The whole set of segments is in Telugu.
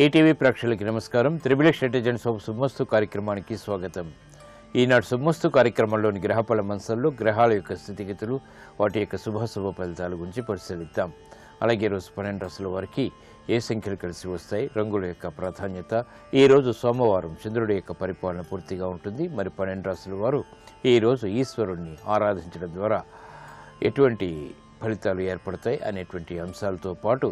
ఈటీవీ ప్రేక్షకులకి నమస్కారం. త్రిబుల్ స్ట్రాటజీస్ ఆఫ్ శుభమస్తు కార్యక్రమానికి స్వాగతం. ఈనాడు శుభమస్తు కార్యక్రమంలోని గ్రహఫల మంచంలో గ్రహాల యొక్క స్థితిగతులు, వాటి యొక్క శుభాశుభ ఫలితాల గురించి పరిశీలిద్దాం. అలాగే ఈరోజు 12 రాశుల వారికి ఏ సంఖ్యలు కలిసి వస్తాయి, రంగుల యొక్క ప్రాధాన్యత, ఈరోజు సోమవారం చంద్రుడి యొక్క పరిపాలన పూర్తిగా ఉంటుంది. మరి 12 రాశుల వారు ఈరోజు ఈశ్వరుణ్ణి ఆరాధించడం ద్వారా ఎటువంటి ఫలితాలు ఏర్పడతాయి అనేటువంటి అంశాలతో పాటు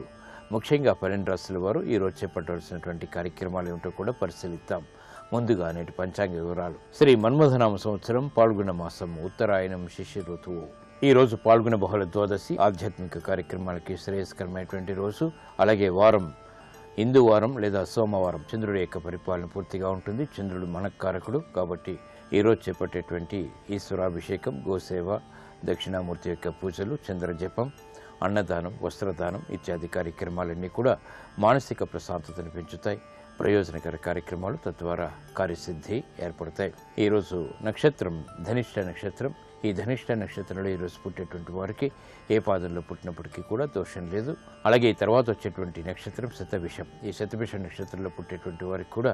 ముఖ్యంగా 12 రాశుల వారు ఈరోజు చేపట్టవలసినటువంటి కార్యక్రమాలు ఏమిటో కూడా పరిశీలిద్దాం. ముందుగా నేటి పంచాంగ వివరాలు. శ్రీ మన్మథనామ సంవత్సరం పాల్గొన మాసం, ఉత్తరాయణం, శిశిర ఋతువు. ఈ రోజు పాల్గొన బహుళ ద్వాదశి, ఆధ్యాత్మిక కార్యక్రమాలకి శ్రేయస్కరమైనటువంటి రోజు. అలాగే వారం హిందూ వారం లేదా సోమవారం చంద్రుడి యొక్క పరిపాలన పూర్తిగా ఉంటుంది. చంద్రుడు మనకారకుడు కాబట్టి ఈరోజు చేపట్టేటువంటి ఈశ్వరాభిషేకం, గోసేవ, దక్షిణామూర్తి యొక్క పూజలు, చంద్రజపం, అన్నదానం, వస్త్రదానం ఇత్యాది కార్యక్రమాలన్నీ కూడా మానసిక ప్రశాంతతను పెంచుతాయి. ప్రయోజనకర కార్యక్రమాలు, తద్వారా కార్యసిద్ధి ఏర్పడతాయి. ఈరోజు నక్షత్రం ధనిష్ట నక్షత్రం. ఈ ధనిష్ట నక్షత్రంలో ఈరోజు పుట్టేటువంటి వారికి ఏ పాదంలో పుట్టినప్పటికీ కూడా దోషం లేదు. అలాగే ఈ తర్వాత వచ్చేటువంటి నక్షత్రం శతభిషం. ఈ శతభిష నక్షత్రంలో పుట్టేటువంటి వారికి కూడా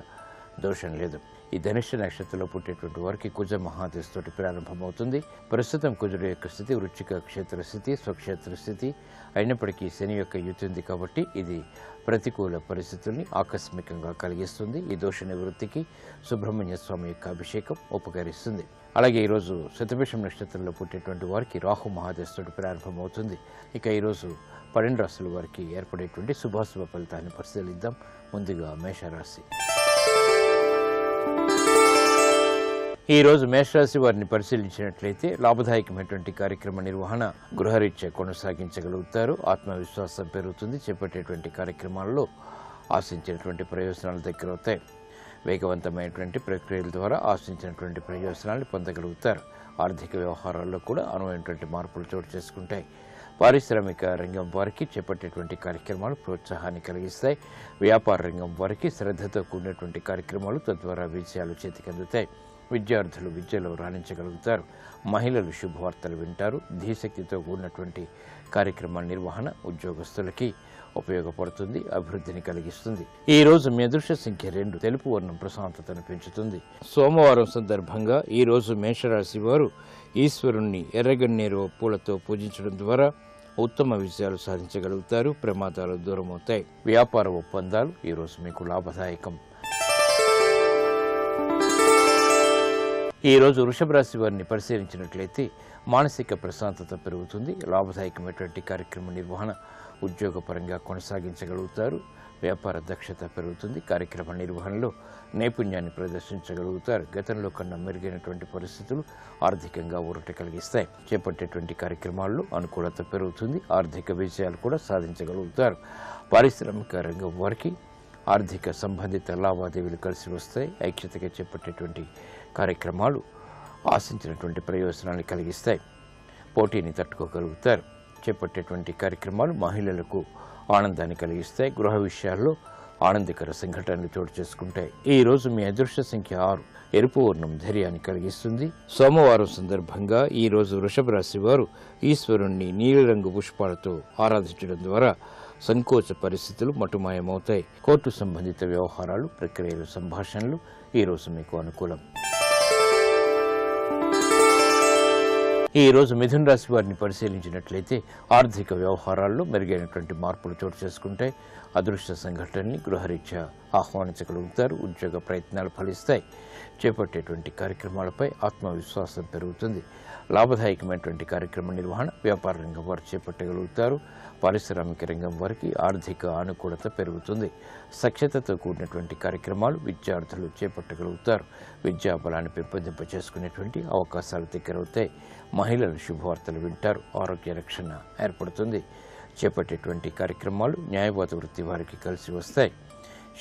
దోషం లేదు. ఈ ధనిష్ట నక్షత్రంలో పుట్టేటువంటి వారికి కుజ మహాదశతోటి ప్రారంభమవుతుంది. ప్రస్తుతం కుజుడు యొక్క స్థితి వృశ్చిక క్షేత్ర స్థితి, స్వక్షేత్ర స్థితి అయినప్పటికీ శని యొక్క యుతి ఉంది కాబట్టి ఇది ప్రతికూల పరిస్థితుల్ని ఆకస్మికంగా కలిగిస్తుంది. ఈ దోష నివృత్తికి సుబ్రహ్మణ్య స్వామి యొక్క అభిషేకం ఉపకరిస్తుంది. అలాగే ఈరోజు శతభిషం నక్షత్రంలో పుట్టేటువంటి వారికి రాహు మహాదశతోటి ప్రారంభమవుతుంది. ఇక ఈరోజు 12 రాశుల వారికి ఏర్పడేటువంటి శుభాశుభ ఫలితాన్ని పరిశీలిద్దాం. ముందుగా మేషరాశి. ఈరోజు మేషరాశి వారిని పరిశీలించినట్లయితే లాభదాయకమైనటువంటి కార్యక్రమ నిర్వహణ గృహరీత్యా కొనసాగించగలుగుతారు. ఆత్మవిశ్వాసం పెరుగుతుంది. చేపట్టేటువంటి కార్యక్రమాల్లో ఆశించినటువంటి ప్రయోజనాలు దగ్గరవుతాయి. వేగవంతమైనటువంటి ప్రక్రియల ద్వారా ఆశించినటువంటి ప్రయోజనాలను పొందగలుగుతారు. ఆర్థిక వ్యవహారాల్లో కూడా అనువైనటువంటి మార్పులు చోటు చేసుకుంటాయి. పారిశ్రామిక రంగం వారికి చేపట్టేటువంటి కార్యక్రమాలు ప్రోత్సాహాన్ని కలిగిస్తాయి. వ్యాపార రంగం వారికి శ్రద్ధతో కూడినటువంటి కార్యక్రమాలు, తద్వారా విజయాలు చేతికందుతాయి. విద్యార్థులు విద్యలో రాణించగలుగుతారు. మహిళలు శుభవార్తలు వింటారు. ధీశక్తితో కూడినటువంటి కార్యక్రమాల నిర్వహణ ఉద్యోగస్తులకి ఉపయోగపడుతుంది, అభివృద్ధిని కలిగిస్తుంది. ఈ రోజు మీ అదృష్ట సంఖ్య 2. తెలుపు వర్ణం ప్రశాంతతను పెంచుతుంది. సోమవారం సందర్భంగా ఈ రోజు మేషరాశి వారు ఈశ్వరుణ్ణి ఎర్రగన్నేరు పూలతో పూజించడం ద్వారా ఉత్తమ విజయాలు సాధించగలుగుతారు. ప్రమాదాలు దూరమవుతాయి. వ్యాపార ఒప్పందాలు ఈరోజు మీకు లాభదాయకం. ఈ రోజు వృషభ రాశి వారిని పరిశీలించినట్లయితే మానసిక ప్రశాంతత పెరుగుతుంది. లాభదాయకమైనటువంటి కార్యక్రమ నిర్వహణ ఉద్యోగపరంగా కొనసాగించగలుగుతారు. వ్యాపార దక్షత పెరుగుతుంది. కార్యక్రమ నిర్వహణలో నైపుణ్యాన్ని ప్రదర్శించగలుగుతారు. గతంలో కన్నా మెరుగైనటువంటి పరిస్థితులు ఆర్థికంగా ఊరట కలిగిస్తాయి. చేపట్టేటువంటి కార్యక్రమాల్లో అనుకూలత పెరుగుతుంది. ఆర్థిక విజయాలు కూడా సాధించగలుగుతారు. పారిశ్రామిక రంగం వారికి ఆర్థిక సంబంధిత లావాదేవీలు కలిసి వస్తాయి. ఐక్యతగా చేపట్టేటువంటి కార్యక్రమాలు ఆశించినటువంటి ప్రయోజనాన్ని కలిగిస్తాయి. పోటీని తట్టుకోగలుగుతారు. చేపట్టేటువంటి కార్యక్రమాలు మహిళలకు ఆనందాన్ని కలిగిస్తాయి. గృహ విషయాల్లో ఆనందకర సంఘటనలు చోటు చేసుకుంటాయి. ఈ రోజు మీ అదృష్ట సంఖ్య 6. ఎరుపు వర్ణం ధైర్యాన్ని కలిగిస్తుంది. సోమవారం సందర్భంగా ఈ రోజు వృషభ రాశి వారు ఈశ్వరుణ్ణి నీలిరంగు పుష్పాలతో ఆరాధించడం ద్వారా సంకోచ పరిస్థితులు మటుమాయమవుతాయి. కోర్టు సంబంధిత వ్యవహారాలు, ప్రక్రియలు, సంభాషణలు ఈరోజు మీకు అనుకూలం. ఈ రోజు మిథున రాశి వారిని పరిశీలించినట్లయితే ఆర్థిక వ్యవహారాల్లో మెరుగైనటువంటి మార్పులు చోటు చేసుకుంటాయి. అదృష్ట సంఘటనని గృహరీత్యా ఆహ్వానించగలుగుతారు. ఉద్యోగ ప్రయత్నాలు ఫలిస్తాయి. చేపట్టేటువంటి కార్యక్రమాలపై ఆత్మవిశ్వాసం పెరుగుతుంది. లాభదాయకమైనటువంటి కార్యక్రమ నిర్వహణ వ్యాపార రంగం వారు చేపట్టగలుగుతారు. పారిశ్రామిక రంగం వారికి ఆర్థిక అనుకూలత పెరుగుతుంది. సఖ్యతతో కూడినటువంటి కార్యక్రమాలు విద్యార్థులు చేపట్టగలుగుతారు. విద్యా బలాన్ని పెంపొందింప చేసుకునేటువంటి అవకాశాలు దగ్గరవుతాయి. మహిళలు శుభవార్తలు వింటారు. ఆరోగ్య రక్షణ ఏర్పడుతుంది. చేపట్టేటువంటి కార్యక్రమాలు న్యాయవాద వృత్తి వారికి కలిసి వస్తాయి.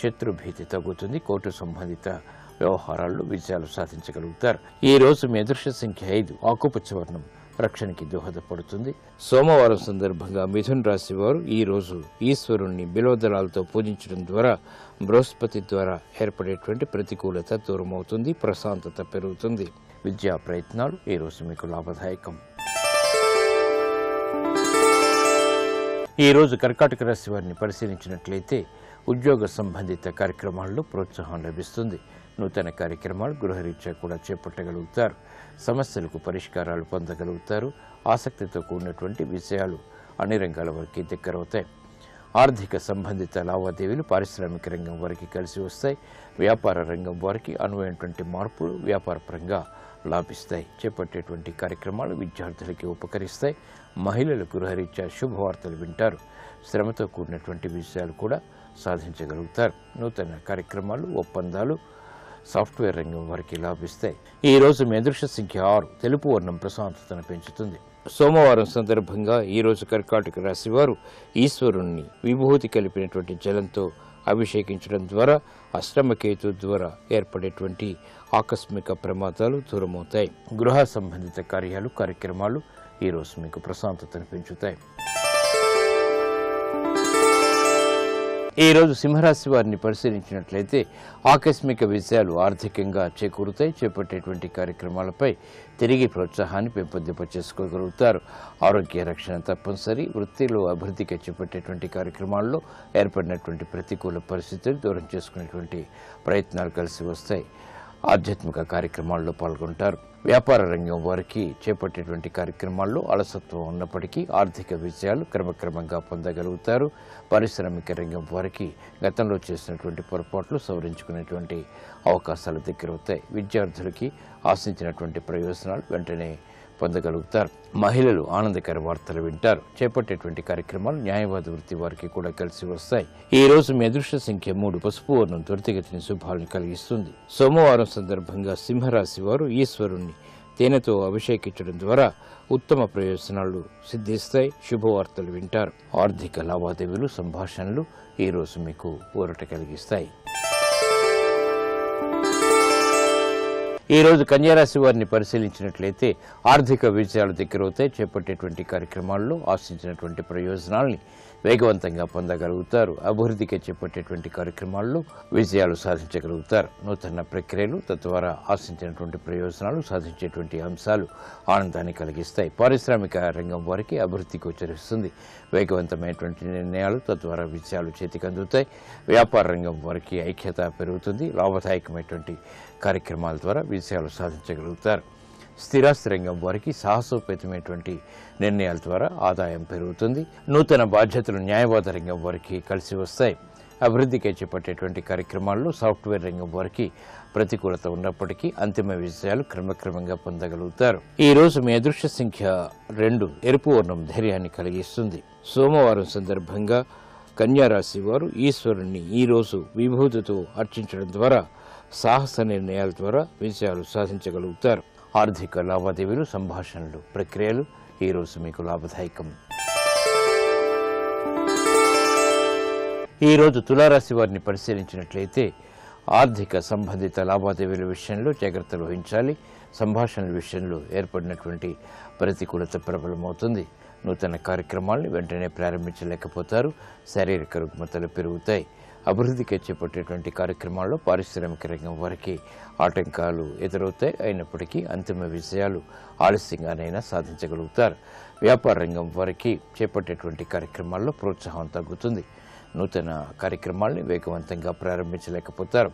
శత్రుభీతి తగ్గుతుంది. కోర్టు సంబంధిత వ్యవహారాల్లో విజయాలు సాధించగలుగుతారు. ఈ రోజు మీ అదృష్ట సంఖ్య 5. ఆకుపచ్చ వర్ణం రక్షణకి దోహదపడుతుంది. సోమవారం సందర్భంగా మిథున రాశి వారు ఈ రోజు ఈశ్వరుణ్ణి బిల్వదళాలతో పూజించడం ద్వారా బృహస్పతి ద్వారా ఏర్పడేటువంటి ప్రతికూలత దూరమవుతుంది. ప్రశాంతత పెరుగుతుంది. విద్యా ప్రయత్నాలు ఈ రోజు మీకు లాభదాయకం. ఈ రోజు కర్కాటక రాశి వారిని పరిశీలించినట్లయితే ఉద్యోగ సంబంధిత కార్యక్రమాల్లో ప్రోత్సాహం లభిస్తుంది. నూతన కార్యక్రమాలు గృహరీత్యా కూడా చేపట్టగలుగుతారు. సమస్యలకు పరిష్కారాలు పొందగలుగుతారు. ఆసక్తితో కూడినటువంటి విషయాలు అన్ని రంగాల వారికి దగ్గరవుతాయి. ఆర్థిక సంబంధిత లావాదేవీలు పారిశ్రామిక రంగం వారికి కలిసి వస్తాయి. వ్యాపార రంగం వారికి అనువైనటువంటి మార్పులు వ్యాపారపరంగా లాభిస్తాయి. చేపట్టేటువంటి కార్యక్రమాలు విద్యార్థులకి ఉపకరిస్తాయి. మహిళలు గృహరీత్యా శుభవార్తలు వింటారు. శ్రమతో కూడినటువంటి విషయాలు కూడా సాధించగలుగుతారు. నూతన కార్యక్రమాలు, ఒప్పందాలు సాఫ్ట్వేర్ రంగం వారికి లాభిస్తాయి. ఈ రోజు మీ అదృష్ట సంఖ్య 6. తెలుపు వర్ణం ప్రశాంతతను పెంచుతుంది. సోమవారం సందర్భంగా ఈరోజు కర్కాటక రాశి వారు ఈశ్వరుణ్ణి విభూతి కలిపినటువంటి జలంతో అభిషేకించడం ద్వారా అష్టమకేతు ద్వారా ఏర్పడేటువంటి ఆకస్మిక ప్రమాదాలు దూరమవుతాయి. గృహ సంబంధిత కార్యక్రమాలు ఈరోజు మీకు ప్రశాంతతను పెంచుతాయి. ఈ రోజు సింహరాశి వారిని పరిశీలించినట్లయితే ఆకస్మిక విషయాలు ఆర్థికంగా చేకూరుతాయి. చేపట్టేటువంటి కార్యక్రమాలపై తిరిగి ప్రోత్సాహాన్ని పెంపొందింపచేసుకోగలుగుతారు. ఆరోగ్య రక్షణ తప్పనిసరి. వృత్తిలో అభివృద్ధికి చేపట్టేటువంటి కార్యక్రమాల్లో ఏర్పడినటువంటి ప్రతికూల పరిస్థితులు దూరం చేసుకునేటువంటి ప్రయత్నాలు కలిసి వస్తాయి. ఆధ్యాత్మిక కార్యక్రమాల్లో పాల్గొంటారు. వ్యాపార రంగం వారికి చేపట్టేటువంటి కార్యక్రమాల్లో అలసత్వం ఉన్నప్పటికీ ఆర్థిక విజయాలు క్రమక్రమంగా పొందగలుగుతారు. పారిశ్రామిక రంగం వారికి గతంలో చేసినటువంటి పొరపాట్లు సవరించుకునేటువంటి అవకాశాలు దగ్గరవుతాయి. విద్యార్థులకి ఆశించినటువంటి ప్రయోజనాలు వెంటనే పొందగలుగుతారు. మహిళలు ఆనందకర వార్తలు వింటారు. చేపట్టేటువంటి కార్యక్రమాలు న్యాయవాద వృత్తి వారికి కూడా కలిసి వస్తాయి. ఈ రోజు మీ అదృష్ట సంఖ్య 3. పసుపు వర్ణం త్వరితగతిని శుభాలను కలిగిస్తుంది. సోమవారం సందర్భంగా సింహరాశి వారు ఈశ్వరుణ్ణి తేనెతో అభిషేకించడం ద్వారా ఉత్తమ ప్రయోజనాలు సిద్ధిస్తాయి. శుభవార్తలు వింటారు. ఆర్థిక లావాదేవీలు, సంభాషణలు ఈ రోజు మీకు ఊరట కలిగిస్తాయి. ఈ రోజు కన్యారాశి వారిని పరిశీలించినట్లయితే ఆర్థిక విజయాలు దగ్గరవుతాయి. చేపట్టేటువంటి కార్యక్రమాల్లో ఆశించినటువంటి ప్రయోజనాల్ని వేగవంతంగా పొందగలుగుతారు. అభివృద్ధికి చేపట్టేటువంటి కార్యక్రమాల్లో విజయాలు సాధించగలుగుతారు. నూతన ప్రక్రియలు తద్వారా ఆశించినటువంటి ప్రయోజనాలు సాధించేటువంటి అంశాలు ఆనందాన్ని కలిగిస్తాయి. పారిశ్రామిక రంగం వారికి అభివృద్ధి గోచరిస్తుంది. వేగవంతమైనటువంటి నిర్ణయాలు తద్వారా విజయాలు చేతికి అందుతాయి. వ్యాపార రంగం వారికి ఐక్యత పెరుగుతుంది. లాభదాయకమైనటువంటి కార్యక్రమాల ద్వారా విజయాలు సాధించగలుగుతారు. స్థిరాస్తి రంగం వారికి సాహసోపేతమైనటువంటి నిర్ణయాల ద్వారా ఆదాయం పెరుగుతుంది. నూతన బాధ్యతలు న్యాయవాద రంగం వారికి కలిసి వస్తాయి. అభివృద్ధికి చేపట్టేటువంటి కార్యక్రమాల్లో సాఫ్ట్వేర్ రంగం వారికి ప్రతికూలత ఉన్నప్పటికీ అంతిమ విజయాలు క్రమక్రమంగా పొందగలుగుతారు. ఈ రోజు మీ అదృష్ట సంఖ్య 2. ఎరుపు వర్ణం ధైర్యాన్ని కలిగిస్తుంది. సోమవారం సందర్భంగా కన్యారాశి వారు ఈశ్వరుణ్ణి ఈ రోజు విభూతితో అర్చించడం ద్వారా సాహస నిర్ణయాల ద్వారా విజయాలు సాధించగలుగుతారు. ఆర్థిక లావాదేవీలు, సంభాషణలు, ప్రక్రియలు ఈ రోజు మీకు లాభదాయకం. ఈ రోజు తులారాశి వారిని పరిశీలించినట్లయితే ఆర్థిక సంబంధిత లావాదేవీల విషయంలో జాగ్రత్తలు వహించాలి. సంభాషణల విషయంలో ఏర్పడినటువంటి ప్రతికూలత ప్రబలమవుతుంది. నూతన కార్యక్రమాలను వెంటనే ప్రారంభించలేకపోతారు. శారీరక రుగ్మతలు పెరుగుతాయి. అభివృద్ధికి చేపట్టేటువంటి కార్యక్రమాల్లో పారిశ్రామిక రంగం వారికి ఆటంకాలు ఎదురవుతాయి. అయినప్పటికీ అంతిమ విజయాలు ఆలస్యంగానైనా సాధించగలుగుతారు. వ్యాపార రంగం వారికి చేపట్టేటువంటి కార్యక్రమాల్లో ప్రోత్సాహం తగ్గుతుంది. నూతన కార్యక్రమాల్ని వేగవంతంగా ప్రారంభించలేకపోతారు.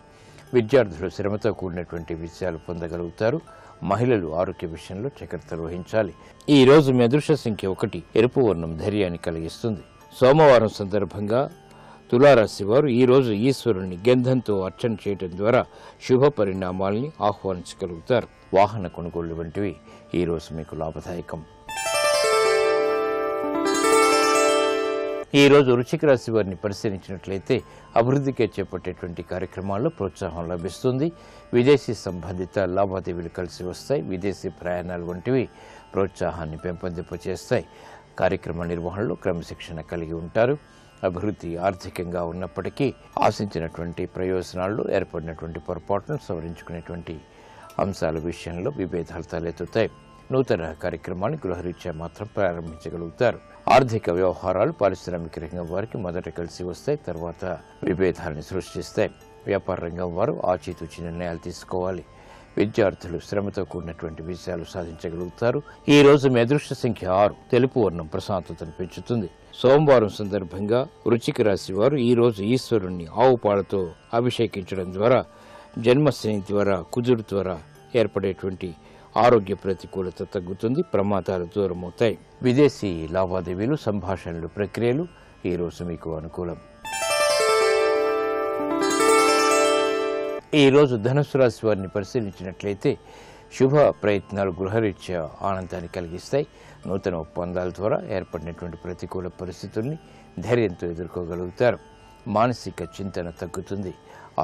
విద్యార్థులు శ్రమతో కూడినటువంటి విజయాలు పొందగలుగుతారు. మహిళలు ఆరోగ్య విషయంలో జాగ్రత్తలు వహించాలి. ఈ రోజు మీ అదృష్ట సంఖ్య 1. ఎరుపు వర్ణం ధైర్యాన్ని కలిగిస్తుంది. సోమవారం సందర్భంగా తులారాశి వారు ఈ రోజు ఈశ్వరుణ్ణి గంధంతో అర్చన చేయడం ద్వారా శుభ పరిణామాల్ని ఆహ్వానించగలుగుతారు. వాహన కొనుగోళ్లు వంటివి ఈ రోజు మీకు లాభదాయకం. ఈ రోజు వృశ్చిక రాశి వారిని పరిశీలించినట్లయితే అభివృద్ధికి చేపట్టేటువంటి కార్యక్రమాల్లో ప్రోత్సాహం లభిస్తుంది. విదేశీ సంబంధిత లావాదేవీలు కలిసి వస్తాయి. విదేశీ ప్రయాణాలు వంటివి ప్రోత్సాహాన్ని పెంపొందింపచేస్తాయి. కార్యక్రమ నిర్వహణలో క్రమశిక్షణ కలిగి ఉంటారు. అభివృద్ధి ఆర్థికంగా ఉన్నప్పటికీ ఆశించినటువంటి ప్రయోజనాల్లో ఏర్పడినటువంటి పొరపాట్లను సవరించుకునేటువంటి అంశాల విషయంలో విభేదాలు తలెత్తుతాయి. నూతన కార్యక్రమాన్ని గృహరీత్యా మాత్రం ప్రారంభించగలుగుతారు. ఆర్థిక వ్యవహారాలు పారిశ్రామిక రంగం వారికి మొదట కలిసి వస్తాయి, తర్వాత విభేదాలను సృష్టిస్తాయి. వ్యాపార రంగం వారు ఆచితూచి నిర్ణయాలు తీసుకోవాలి. విద్యార్థులు శ్రమతో కూడినటువంటి విజయాలు సాధించగలుగుతారు. ఈ రోజు మీ అదృష్ట సంఖ్య 6. తెలుపు వర్ణం ప్రశాంతతను పెంచుతుంది. సోమవారం సందర్భంగా వృశ్చిక రాశి వారు ఈ రోజు ఈశ్వరుణ్ణి ఆవు పాలతో అభిషేకించడం ద్వారా జన్మశని ద్వారా కుజుడు ద్వారా ఏర్పడేటువంటి ఆరోగ్య ప్రతికూలత తగ్గుతుంది. ప్రమాదాలు దూరమవుతాయి. విదేశీ లావాదేవీలు, సంభాషణలు, ప్రక్రియలు ఈ రోజు మీకు అనుకూలం. ఈ రోజు ధనుస్సు రాశి వారిని పరిశీలించినట్లయితే శుభ ప్రయత్నాలు గృహరీత్యా ఆనందాన్ని కలిగిస్తాయి. నూతన ఒప్పందాల ద్వారా ఏర్పడినటువంటి ప్రతికూల పరిస్థితుల్ని ధైర్యంతో ఎదుర్కోగలుగుతారు. మానసిక చింతన తగ్గుతుంది.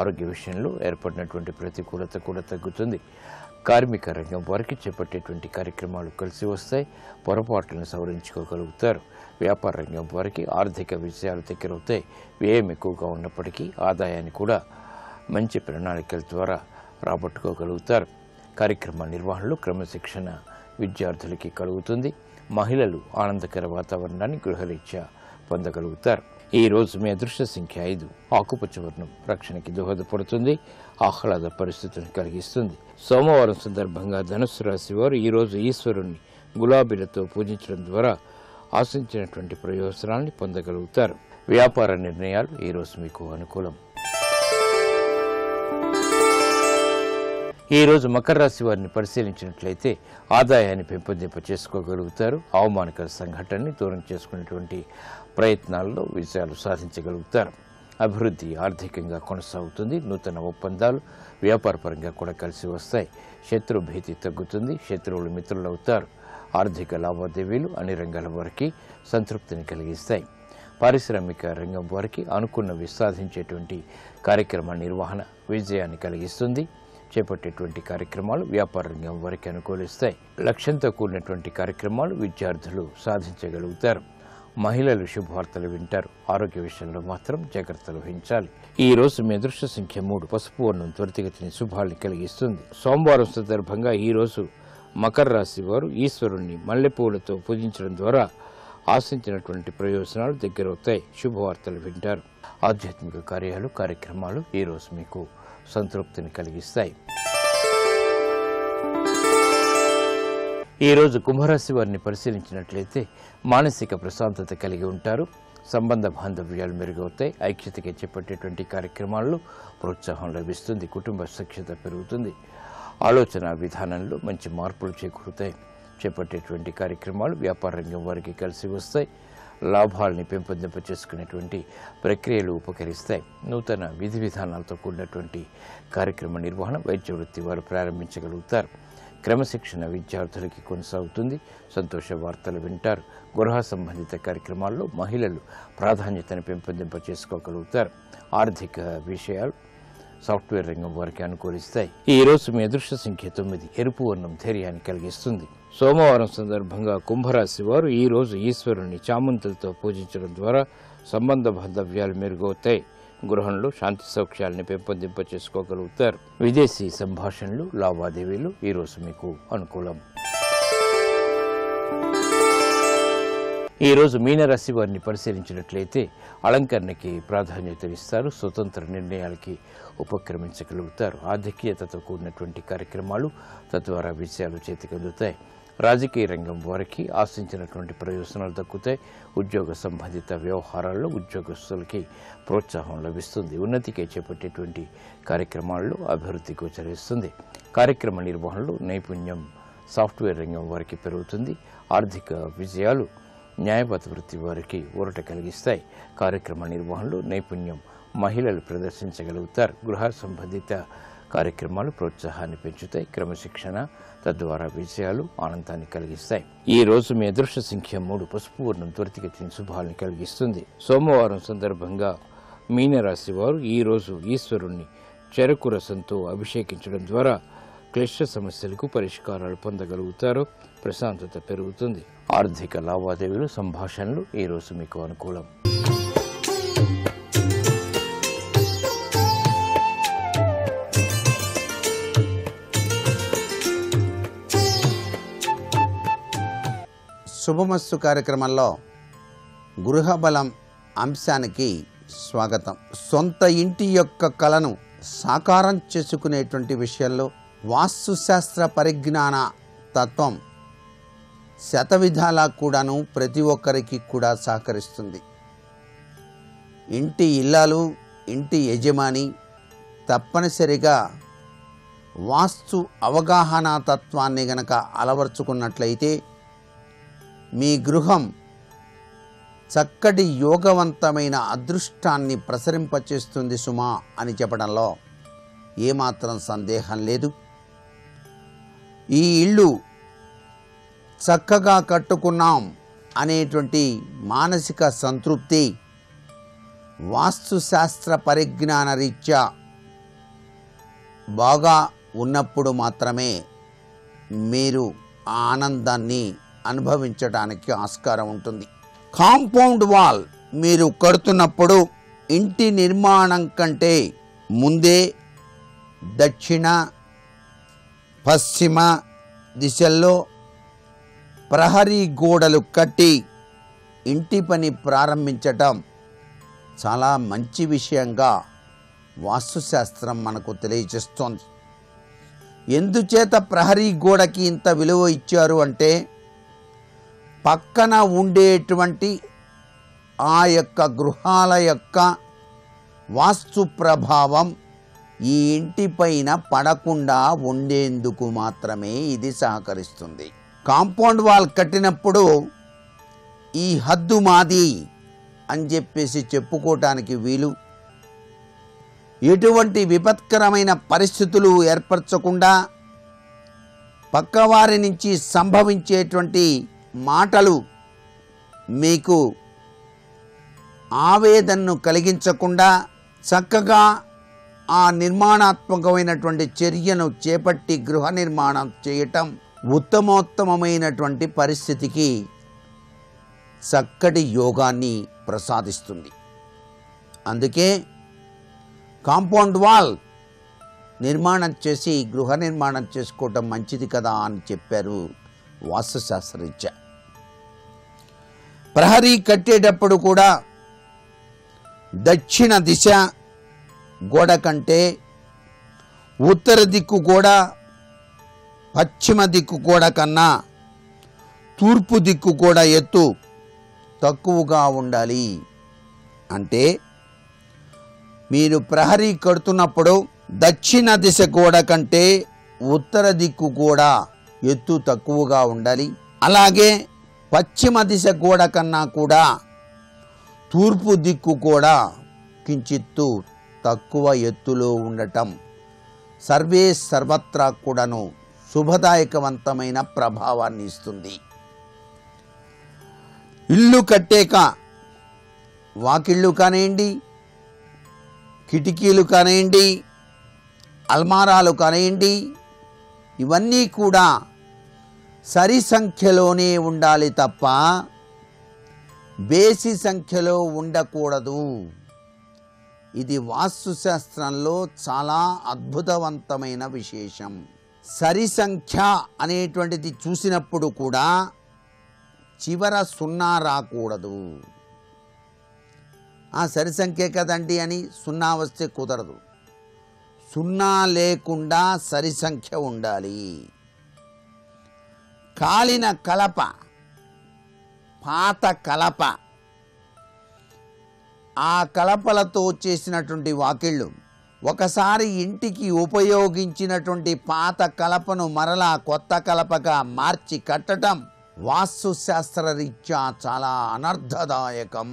ఆరోగ్య విషయంలో ఏర్పడినటువంటి ప్రతికూలత కూడా తగ్గుతుంది. కార్మిక రంగం వారికి చేపట్టేటువంటి కార్యక్రమాలు కలిసి వస్తాయి. పొరపాట్లను సవరించుకోగలుగుతారు. వ్యాపార రంగం వారికి ఆర్థిక విషయాలు దగ్గరవుతాయి. వ్యయం ఎక్కువగా ఉన్నప్పటికీ ఆదాయాన్ని కూడా మంచి ప్రణాళికల ద్వారా రాబట్టుకోగలుగుతారు. కార్యక్రమ నిర్వహణలో క్రమశిక్షణ విద్యార్థులకి కలుగుతుంది. మహిళలు ఆనందకర వాతావరణాన్ని గృహరీత్యా పొందగలుగుతారు. ఈ రోజు మీ అదృష్ట సంఖ్య 5. ఆకుపచ్చ వర్ణం రక్షణకి దోహదపడుతుంది. ఆహ్లాద పరిస్థితులను కలిగిస్తుంది. సోమవారం సందర్భంగా ధనుస్సు రాశి వారు ఈ రోజు ఈశ్వరుణ్ణి గులాబీలతో పూజించడం ద్వారా ఆశించినటువంటి ప్రయోజనాన్ని పొందగలుగుతారు. వ్యాపార నిర్ణయాలు ఈ రోజు మీకు అనుకూలం. ఈ రోజు మకర రాశి వారిని పరిశీలించినట్లయితే ఆదాయాన్ని పెంపొందింప చేసుకోగలుగుతారు. అవమానకర సంఘటనని దూరం చేసుకునేటువంటి ప్రయత్నాల్లో విజయాలు సాధించగలుగుతారు. అభివృద్ధి ఆర్థికంగా కొనసాగుతుంది. నూతన ఒప్పందాలు వ్యాపారపరంగా కూడా కలిసి వస్తాయి. శత్రు భీతి తగ్గుతుంది. శత్రువులు మిత్రులవుతారు. ఆర్థిక లావాదేవీలు అన్ని రంగాల వారికి సంతృప్తిని కలిగిస్తాయి. పారిశ్రామిక రంగం వారికి అనుకున్నవి సాధించేటువంటి కార్యక్రమ నిర్వహణ విజయాన్ని కలిగిస్తుంది. చేపట్టేటువంటి కార్యక్రమాలు వ్యాపార రంగం వారికి అనుకూలిస్తాయి. లక్ష్యంతో కూడినటువంటి కార్యక్రమాలు విద్యార్థులు సాధించగలుగుతారు. మహిళలు శుభవార్తలు వింటారు. ఆరోగ్య విషయంలో మాత్రం జాగ్రత్తలు వహించాలి. ఈ రోజు మీ అదృష్ట సంఖ్య 3. పసుపు వర్ణం త్వరితగతిని శుభాల్ని కలిగిస్తుంది. సోమవారం సందర్భంగా ఈ రోజు మకర రాశి వారు ఈశ్వరుణ్ణి మల్లెపూలతో పూజించడం ద్వారా ఆశించినటువంటి ప్రయోజనాలు దగ్గరవుతాయి. శుభవార్తలు వింటారు. ఆధ్యాత్మిక కార్యక్రమాలు ఈ రోజు మీకు సంతృప్తిని కలిగిస్తాయి. ఈ రోజు కుంభరాశి వారిని పరిశీలించినట్లయితే మానసిక ప్రశాంతత కలిగి ఉంటారు. సంబంధ బాంధవ్యాలు మెరుగవుతాయి. ఐక్యతగా చేపట్టేటువంటి కార్యక్రమాల్లో ప్రోత్సాహం లభిస్తుంది. కుటుంబ సఖ్యత పెరుగుతుంది. ఆలోచన విధానంలో మంచి మార్పులు చేకూరుతాయి. చేపట్టేటువంటి కార్యక్రమాలు వ్యాపార రంగం వారికి కలిసి వస్తాయి. లాభాలని పెంపొందింప చేసుకునేటువంటి ప్రక్రియలు ఉపకరిస్తాయి. నూతన విధి విధానాలతో కూడినటువంటి కార్యక్రమ నిర్వహణ వైద్య వృత్తి వారు ప్రారంభించగలుగుతారు. క్రమశిక్షణ విద్యార్థులకి కొనసాగుతుంది. సంతోష వార్తలు వింటారు. గృహ సంబంధిత కార్యక్రమాల్లో మహిళలు ప్రాధాన్యతను పెంపొందింప చేసుకోగలుగుతారు. ఆర్థిక విషయాలు సాఫ్ట్వేర్ రంగం వారికి అనుకూలిస్తాయి. ఈ రోజు మీ అదృష్ట సంఖ్య 9. ఎరుపు వర్ణం ధైర్యాన్ని కలిగిస్తుంది. సోమవారం సందర్భంగా కుంభరాశి వారు ఈ రోజు ఈశ్వరుని చామంతులతో పూజించడం ద్వారా సంబంధ బాంధవ్యాలు మెరుగవుతాయి. గృహంలో శాంతి సౌఖ్యాలను పెంపొందింప చేసుకోగలుగుతారు. విదేశీ సంభాషణలు, లావాదేవీలు ఈ రోజు మీకు అనుకూలం. ఈ రోజు మీనరాశి వారిని పరిశీలించినట్లయితే అలంకరణకి ప్రాధాన్యతనిస్తారు. స్వతంత్ర నిర్ణయాలకి ఉపక్రమించగలుగుతారు. ఆధిక్యతతో కూడినటువంటి కార్యక్రమాలు తద్వారా విజయాలు చేతికందుతాయి. రాజకీయ రంగం వారికి ఆశించినటువంటి ప్రయోజనాలు దక్కుతాయి. ఉద్యోగ సంబంధిత వ్యవహారాల్లో ఉద్యోగస్తులకి ప్రోత్సాహం లభిస్తుంది. ఉన్నతికి చేపట్టేటువంటి కార్యక్రమాల్లో అభివృద్ధి గోచరిస్తుంది. కార్యక్రమ నిర్వహణలో నైపుణ్యం సాఫ్ట్వేర్ రంగం వారికి పెరుగుతుంది. ఆర్థిక విజయాలు న్యాయవాద వృత్తి వారికి ఊరట కలిగిస్తాయి. కార్యక్రమ నిర్వహణలో నైపుణ్యం మహిళలు ప్రదర్శించగలుగుతారు. గృహ సంబంధిత కార్యక్రమాలు ప్రోత్సాహాన్ని పెంచుతాయి. క్రమశిక్షణ తద్వారా విజయాలు ఆనందాన్ని కలిగిస్తాయి. ఈ రోజు మీ అదృష్ట సంఖ్య 3. పసుపు వర్ణం త్వరితగతిని శుభాలను కలిగిస్తుంది. సోమవారం సందర్భంగా మీనరాశి వారు ఈ రోజు ఈశ్వరుణ్ణి చెరకు రసంతో అభిషేకించడం ద్వారా క్లిష్ట సమస్యలకు పరిష్కారాలు పొందగలుగుతారు. ప్రశాంతత పెరుగుతుంది. ఆర్థిక లావాదేవీలు, సంభాషణలు ఈ రోజు మీకు అనుకూలం. శుభమస్తు కార్యక్రమంలో గృహబలం అంశానికి స్వాగతం. సొంత ఇంటి యొక్క కలను సాకారం చేసుకునేటువంటి విషయంలో వాస్తుశాస్త్ర పరిజ్ఞాన తత్వం శతవిధాలా కూడాను ప్రతి ఒక్కరికి కూడా సహకరిస్తుంది. ఇంటి ఇల్లాలు, ఇంటి యజమాని తప్పనిసరిగా వాస్తు అవగాహన తత్వాన్ని గనక అలవర్చుకున్నట్లయితే మీ గృహం చక్కటి యోగవంతమైన అదృష్టాన్ని ప్రసరింపచేస్తుంది సుమా అని చెప్పడంలో ఏమాత్రం సందేహం లేదు. ఈ ఇల్లు చక్కగా కట్టుకున్నాం అనేటువంటి మానసిక సంతృప్తి వాస్తుశాస్త్ర పరిజ్ఞాన రీత్యా బాగా ఉన్నప్పుడు మాత్రమే మీరు ఆ ఆనందాన్ని అనుభవించడానికి ఆస్కారం ఉంటుంది. కాంపౌండ్ వాల్ మీరు కడుతున్నప్పుడు ఇంటి నిర్మాణం కంటే ముందే దక్షిణ, పశ్చిమ దిశల్లో ప్రహరీ గోడలు కట్టి ఇంటి పని ప్రారంభించటం చాలా మంచి విషయంగా వాస్తుశాస్త్రం మనకు తెలియజేస్తోంది. ఎందుచేత ప్రహరీ గోడకి ఇంత విలువ ఇచ్చారు అంటే పక్కన ఉండేటువంటి ఆ యొక్క గృహాల యొక్క వాస్తు ప్రభావం ఈ ఇంటిపైన పడకుండా ఉండేందుకు మాత్రమే ఇది సహకరిస్తుంది. కాంపౌండ్ వాల్ కట్టినప్పుడు ఈ హద్దు మాది అని చెప్పేసి చెప్పుకోవటానికి వీలు, ఎటువంటి విపత్కరమైన పరిస్థితులు ఏర్పరచకుండా పక్కవారి నుంచి సంభవించేటువంటి మాటలు మీకు ఆవేదనను కలిగించకుండా చక్కగా ఆ నిర్మాణాత్మకమైనటువంటి చర్యను చేపట్టి గృహ నిర్మాణం చేయటం ఉత్తమోత్తమమైనటువంటి పరిస్థితికి చక్కటి యోగాన్ని ప్రసాదిస్తుంది. అందుకే కాంపౌండ్ వాల్ నిర్మాణం చేసి గృహ నిర్మాణం చేసుకోవటం మంచిది కదా అని చెప్పారు వాస్తుశాస్త్రరీత్యా. ప్రహరీ కట్టేటప్పుడు కూడా దక్షిణ దిశ గోడ కంటే ఉత్తర దిక్కు గోడ, పశ్చిమ దిక్కు గోడ కన్నా తూర్పు దిక్కు గోడ ఎత్తు తక్కువగా ఉండాలి. అంటే మీరు ప్రహరీ కడుతున్నప్పుడు దక్షిణ దిశ గోడ కంటే ఉత్తర దిక్కు గోడ ఎత్తు తక్కువగా ఉండాలి. అలాగే పశ్చిమ దిశ గోడ కన్నా కూడా తూర్పు దిక్కు కూడా కించిత్తు తక్కువ ఎత్తులో ఉండటం సర్వత్రా కూడాను శుభదాయకవంతమైన ప్రభావాన్ని ఇస్తుంది. ఇల్లు కట్టాక వాకిళ్ళు కానివ్వండి, కిటికీలు కానివ్వండి, అల్మారాలు కానివ్వండి, ఇవన్నీ కూడా సరి సంఖ్యలోనే ఉండాలి తప్ప బేసి సంఖ్యలో ఉండకూడదు. ఇది వాస్తుశాస్త్రంలో చాలా అద్భుతవంతమైన విశేషం. సరి సంఖ్య అనేటువంటిది చూసినప్పుడు కూడా చివర సున్నా రాకూడదు. సరి సంఖ్య కదండి అని సున్నా వస్తే కుదరదు. సున్నా లేకుండా సరి సంఖ్య ఉండాలి. కాలిన కలప, పాత కలప, ఆ కలపలతో చేసినటువంటి వాకిళ్ళు, ఒకసారి ఇంటికి ఉపయోగించినటువంటి పాత కలపను మరలా కొత్త కలపగా మార్చి కట్టడం వాస్తుశాస్త్ర రీత్యా చాలా అనర్థదాయకం.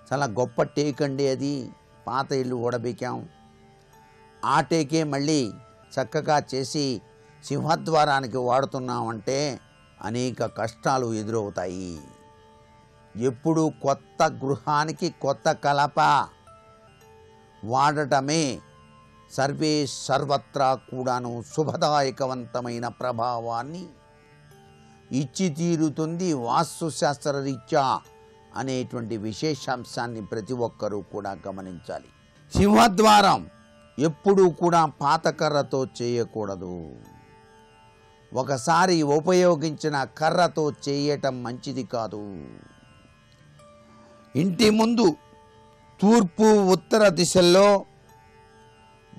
చాలా గొప్ప టేక్ అండి అది. పాత ఇల్లు ఓడబీకాం, ఆ టేకే మళ్ళీ చక్కగా చేసి సింహద్వారానికి వాడుతున్నామంటే అనేక కష్టాలు ఎదురవుతాయి. ఎప్పుడు కొత్త గృహానికి కొత్త కలప వాడటమే సర్వత్రా కూడాను శుభదాయకవంతమైన ప్రభావాన్ని ఇచ్చి తీరుతుంది వాస్తుశాస్త్ర రీత్యా అనేటువంటి విశేషాంశాన్ని ప్రతి ఒక్కరూ కూడా గమనించాలి. సింహద్వారం ఎప్పుడూ కూడా పాత కర్రతో చేయకూడదు. ఒకసారి ఉపయోగించిన కర్రతో చేయటం మంచిది కాదు. ఇంటి ముందు తూర్పు ఉత్తర దిశల్లో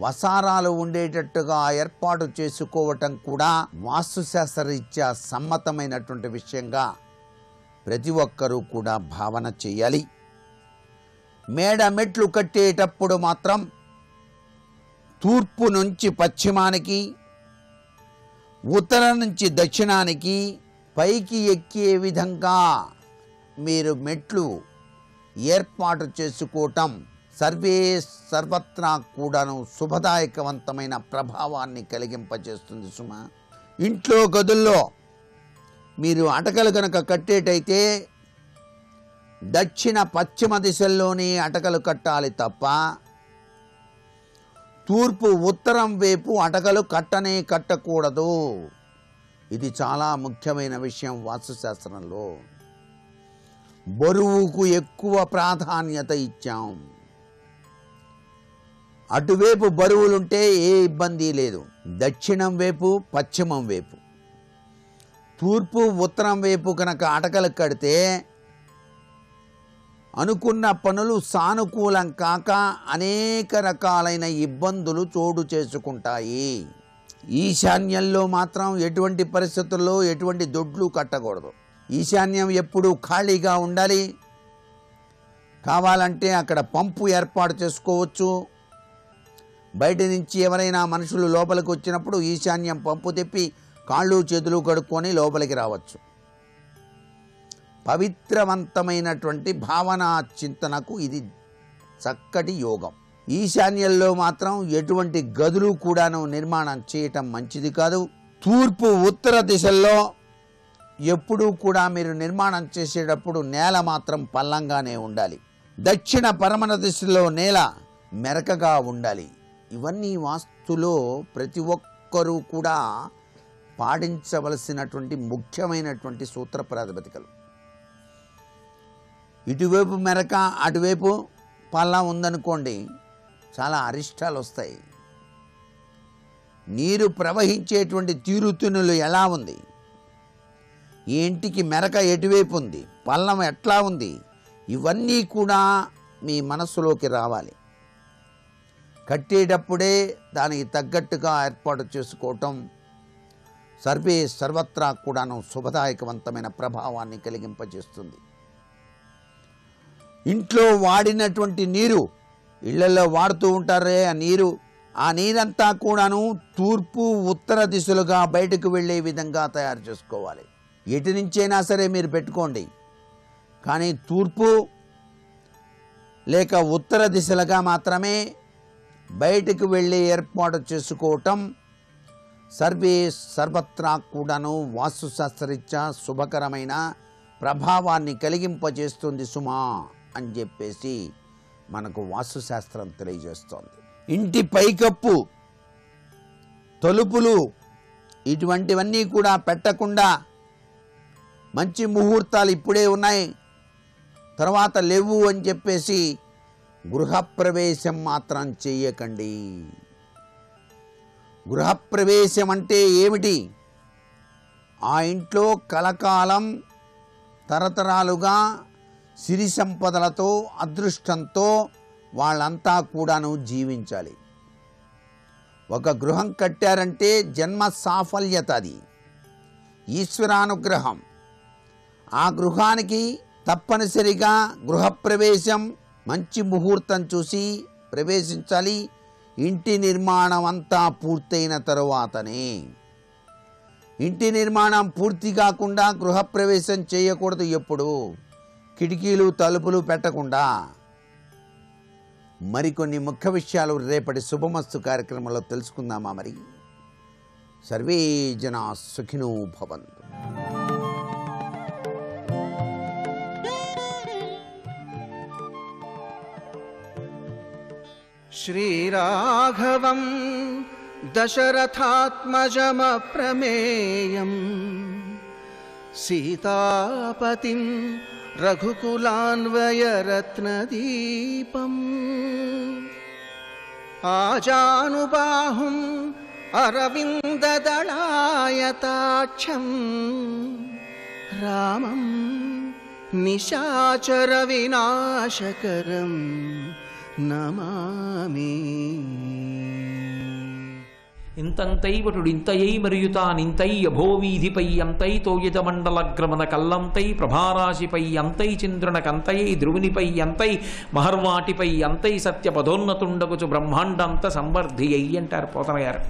వసారాలు ఉండేటట్టుగా ఏర్పాటు చేసుకోవటం కూడా వాస్తుశాస్త్రరీత్యా సమ్మతమైనటువంటి విషయంగా ప్రతి ఒక్కరూ కూడా భావన చేయాలి. మేడ మెట్లు కట్టేటప్పుడు మాత్రం తూర్పు నుంచి పశ్చిమానికి, ఉత్తరం నుంచి దక్షిణానికి పైకి ఎక్కే విధంగా మీరు మెట్లు ఏర్పాటు చేసుకోవటం సర్వత్రా కూడాను శుభదాయకవంతమైన ప్రభావాన్ని కలిగింపజేస్తుంది సుమా. ఇంట్లో గదుల్లో మీరు అటకలు కనుక కట్టేటైతే దక్షిణ పశ్చిమ దిశల్లోనే అటకలు కట్టాలి తప్ప తూర్పు ఉత్తరం వైపు అటకలు కట్టకూడదు. ఇది చాలా ముఖ్యమైన విషయం వాస్తుశాస్త్రంలో. బరువుకు ఎక్కువ ప్రాధాన్యత ఇచ్చాం. అటువైపు బరువులుంటే ఏ ఇబ్బంది లేదు. దక్షిణం వైపు, పశ్చిమం వైపు, తూర్పు ఉత్తరం వైపు కనుక అటకలు కడితే అనుకున్న పనులు సానుకూలం కాక అనేక రకాలైన ఇబ్బందులు చోటు చేసుకుంటాయి. ఈశాన్యంలో మాత్రం ఎటువంటి పరిస్థితుల్లో ఎటువంటి దొడ్లు కట్టకూడదు. ఈశాన్యం ఎప్పుడూ ఖాళీగా ఉండాలి. కావాలంటే అక్కడ పంపు ఏర్పాటు చేసుకోవచ్చు. బయట నుంచి ఎవరైనా మనుషులు లోపలికి వచ్చినప్పుడు ఈశాన్యం పంపు తెప్పి కాళ్ళు చేతులు కడుక్కొని లోపలికి రావచ్చు. పవిత్రవంతమైనటువంటి భావన చింతనకు ఇది చక్కటి యోగం. ఈశాన్యంలో మాత్రం ఎటువంటి గదులు కూడాను నిర్మాణం చేయటం మంచిది కాదు. తూర్పు ఉత్తర దిశల్లో ఎప్పుడూ కూడా మీరు నిర్మాణం చేసేటప్పుడు నేల మాత్రం పల్లంగానే ఉండాలి. దక్షిణ పరమణ దిశలో నేల మెరకగా ఉండాలి. ఇవన్నీ వాస్తులో ప్రతి ఒక్కరూ కూడా పాటించవలసినటువంటి ముఖ్యమైనటువంటి సూత్ర ప్రాతిపదికలు. ఇటువైపు మెరక, అటువైపు పల్లం ఉందనుకోండి, చాలా అరిష్టాలు వస్తాయి. నీరు ప్రవహించేటువంటి తీరుతునులు ఎలా ఉంది, ఈ ఇంటికి మెరక ఎటువైపు ఉంది, పల్లం ఎట్లా ఉంది, ఇవన్నీ కూడా మీ మనసులోకి రావాలి. కట్టేటప్పుడే దానికి తగ్గట్టుగా ఏర్పాటు చేసుకోవటం సర్వత్రా కూడాను శుభదాయకవంతమైన ప్రభావాన్ని కలిగింపజేస్తుంది. ఇంట్లో వాడినటువంటి నీరు, ఇళ్లలో వాడుతూ ఉంటారే ఆ నీరంతా కూడాను తూర్పు ఉత్తర దిశలుగా బయటకు వెళ్ళే విధంగా తయారు చేసుకోవాలి. ఎటు నుంచైనా సరే మీరు పెట్టుకోండి, కానీ తూర్పు లేక ఉత్తర దిశలుగా మాత్రమే బయటకు వెళ్ళి ఏర్పాటు చేసుకోవటం సర్వత్రా కూడాను వాస్తుశాస్త్రరీత్యా శుభకరమైన ప్రభావాన్ని కలిగింపజేస్తుంది సుమా అని చెప్పేసి మనకు వాస్తుశాస్త్రం తెలియజేస్తోంది. ఇంటి పైకప్పు, తలుపులు ఇటువంటివన్నీ కూడా పెట్టకుండా మంచి ముహూర్తాలు ఇప్పుడే ఉన్నాయి, తర్వాత లేవు అని చెప్పేసి గృహప్రవేశం మాత్రం చెయ్యకండి. గృహప్రవేశం అంటే ఏమిటి? ఆ ఇంట్లో కలకాలం తరతరాలుగా సిరి సంపదలతో అదృష్టంతో వాళ్ళంతా కూడాను జీవించాలి. ఒక గృహం కట్టారంటే జన్మ సాఫల్యత, అది ఈశ్వరానుగ్రహం. ఆ గృహానికి తప్పనిసరిగా గృహప్రవేశం మంచి ముహూర్తం చూసి ప్రవేశించాలి. ఇంటి నిర్మాణం అంతా పూర్తయిన తరువాతనే. ఇంటి నిర్మాణం పూర్తి కాకుండా గృహప్రవేశం చేయకూడదు. ఎప్పుడు కిటికీలు తలుపులు పెట్టకుండా. మరికొన్ని ముఖ్య విషయాలు రేపటి శుభమస్తు కార్యక్రమంలో తెలుసుకుందామా? మరి సర్వే జనా సుఖినో భవంతు. శ్రీరాఘవం దశరథాత్మజమప్రమేయం సీతాపతిం రఘుకులాన్వయరత్నదీపం ఆజానుబాహుం అరవిందదళాయతాక్షం రామం నిశాచర వినాశకరం నమామి. ఇంతంతైవటుడు ఇంతయై మరియుతానింతై అభోవీధిపై అంతై తోయజమండలగ్రమణ కల్లంతై ప్రభారాశిపై అంతై చంద్రునకంతయై ధ్రువునిపై అంతై మహర్వాటిపై అంతై సత్యపదోన్నతుండగుచు బ్రహ్మాండంత సంవర్ధి అయ్యి అంటారు పోతన గారు.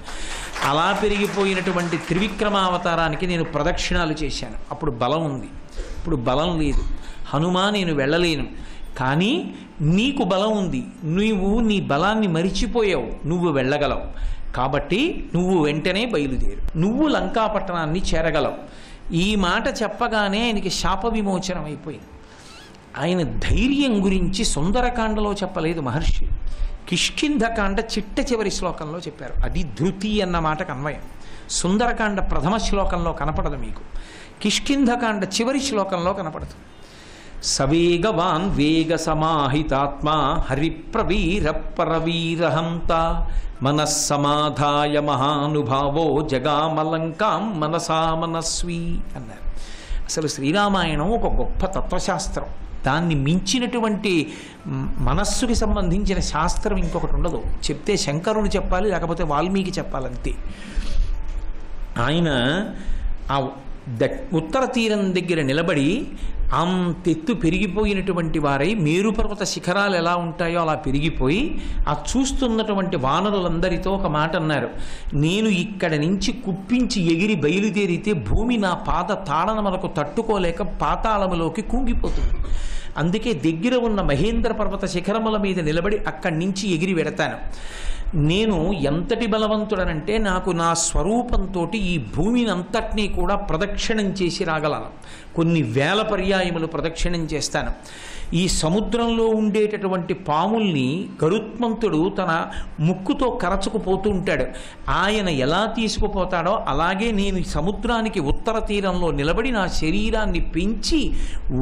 అలా పెరిగిపోయినటువంటి త్రివిక్రమావతారానికి నేను ప్రదక్షిణాలు చేశాను. అప్పుడు బలం ఉంది, ఇప్పుడు బలం లేదు. హనుమా నేను వెళ్ళలేను, కానీ నీకు బలం ఉంది, నువ్వు నీ బలాన్ని మరిచిపోయావు, నువ్వు వెళ్ళగలవు. కాబట్టి నువ్వు వెంటనే బయలుదేరు, నువ్వు లంకాపట్టణాన్ని చేరగలవు. ఈ మాట చెప్పగానే ఆయనకి శాప విమోచనం అయిపోయింది. ఆయన ధైర్యం గురించి సుందరకాండలో చెప్పలేదు మహర్షి, కిష్కింధకాండ చిట్ట చివరి శ్లోకంలో చెప్పారు. అది ధృతి అన్న మాటకు అన్వయం. సుందరకాండ ప్రథమ శ్లోకంలో కనపడదు మీకు, కిష్కింధకాండ చివరి శ్లోకంలో కనపడుతుంది. సవేగవాన్ వేగ సమాహితాత్మా హరిప్రవీర పరవీరహంత మనస్సమాధాయ మహానుభావో జగామలంకాం మనసా మనస్వీ అన్నారు. అసలు శ్రీరామాయణం ఒక గొప్ప తత్వశాస్త్రం. దాన్ని మించినటువంటి మనస్సుకి సంబంధించిన శాస్త్రం ఇంకొకటి ఉండదు. చెప్తే శంకరుడు చెప్పాలి, లేకపోతే వాల్మీకి చెప్పాలంతే. ఆయన ఆ ఉత్తర తీరం దగ్గర నిలబడి అంతెత్తు పెరిగిపోయినటువంటి వారై మేరుపర్వత శిఖరాలు ఎలా ఉంటాయో అలా పెరిగిపోయి ఆ చూస్తున్నటువంటి వానరులందరితో ఒక మాట అన్నారు. నేను ఇక్కడ నుంచి కుప్పించి ఎగిరి బయలుదేరితే భూమి నా పాద తాళనములకు తట్టుకోలేక పాతాళములోకి కుంగిపోతుంది. అందుకే దగ్గర ఉన్న మహేంద్ర పర్వత శిఖరముల మీద నిలబడి అక్కడి నుంచి ఎగిరి వెడతాను. నేను ఎంతటి బలవంతుడనంటే నాకు నా స్వరూపంతో ఈ భూమిని అంతటినీ కూడా ప్రదక్షిణం చేసి రాగలను. కొన్ని వేల పర్యాయములు ప్రదక్షిణం చేస్తాను. ఈ సముద్రంలో ఉండేటటువంటి పాముల్ని గరుత్మంతుడు తన ముక్కుతో కరచుకుపోతూ ఉంటాడు. ఆయన ఎలా తీసుకుపోతాడో అలాగే నేను సముద్రానికి ఉత్తర తీరంలో నిలబడి నా శరీరాన్ని పెంచి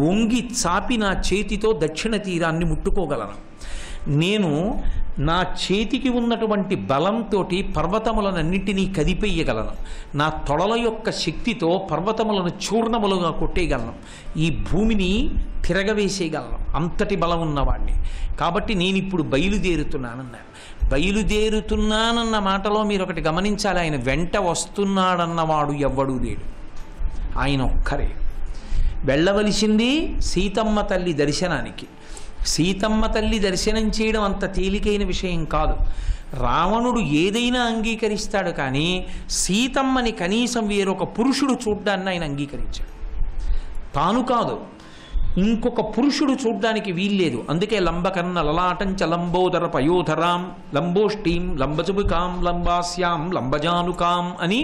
వంగి చాపి నా చేతితో దక్షిణ తీరాన్ని ముట్టుకోగలను. నేను నా చేతికి ఉన్నటువంటి బలంతో పర్వతములనన్నింటినీ కదిపేయగలను. నా తొడల యొక్క శక్తితో పర్వతములను చూర్ణములుగా కొట్టేయగలను. ఈ భూమిని తిరగవేసేయగలను. అంతటి బలం ఉన్నవాడిని. కాబట్టి నేను ఇప్పుడు బయలుదేరుతున్నానన్నారు. బయలుదేరుతున్నానన్న మాటలో మీరు ఒకటి గమనించాలి, ఆయన వెంట వస్తున్నాడన్నవాడు ఎవ్వడూ లేడు, ఆయన ఒక్కరే. వెళ్ళవలసింది సీతమ్మ తల్లి దర్శనానికి. సీతమ్మ తల్లి దర్శనం చేయడం అంత తేలికైన విషయం కాదు. రావణుడు ఏదైనా అంగీకరిస్తాడు, కానీ సీతమ్మని కనీసం వేరొక పురుషుడు చూడ్డాన్ని ఆయన అంగీకరించాడు. తాను కాదు, ఇంకొక పురుషుడు చూడ్డానికి వీల్లేదు. అందుకే లంబకర్ణ లలాటంచ లంబోదర పయోధరాం లంబోష్టీం లంబజుబుకాం లంబాస్యాం లంబజానుకాం అని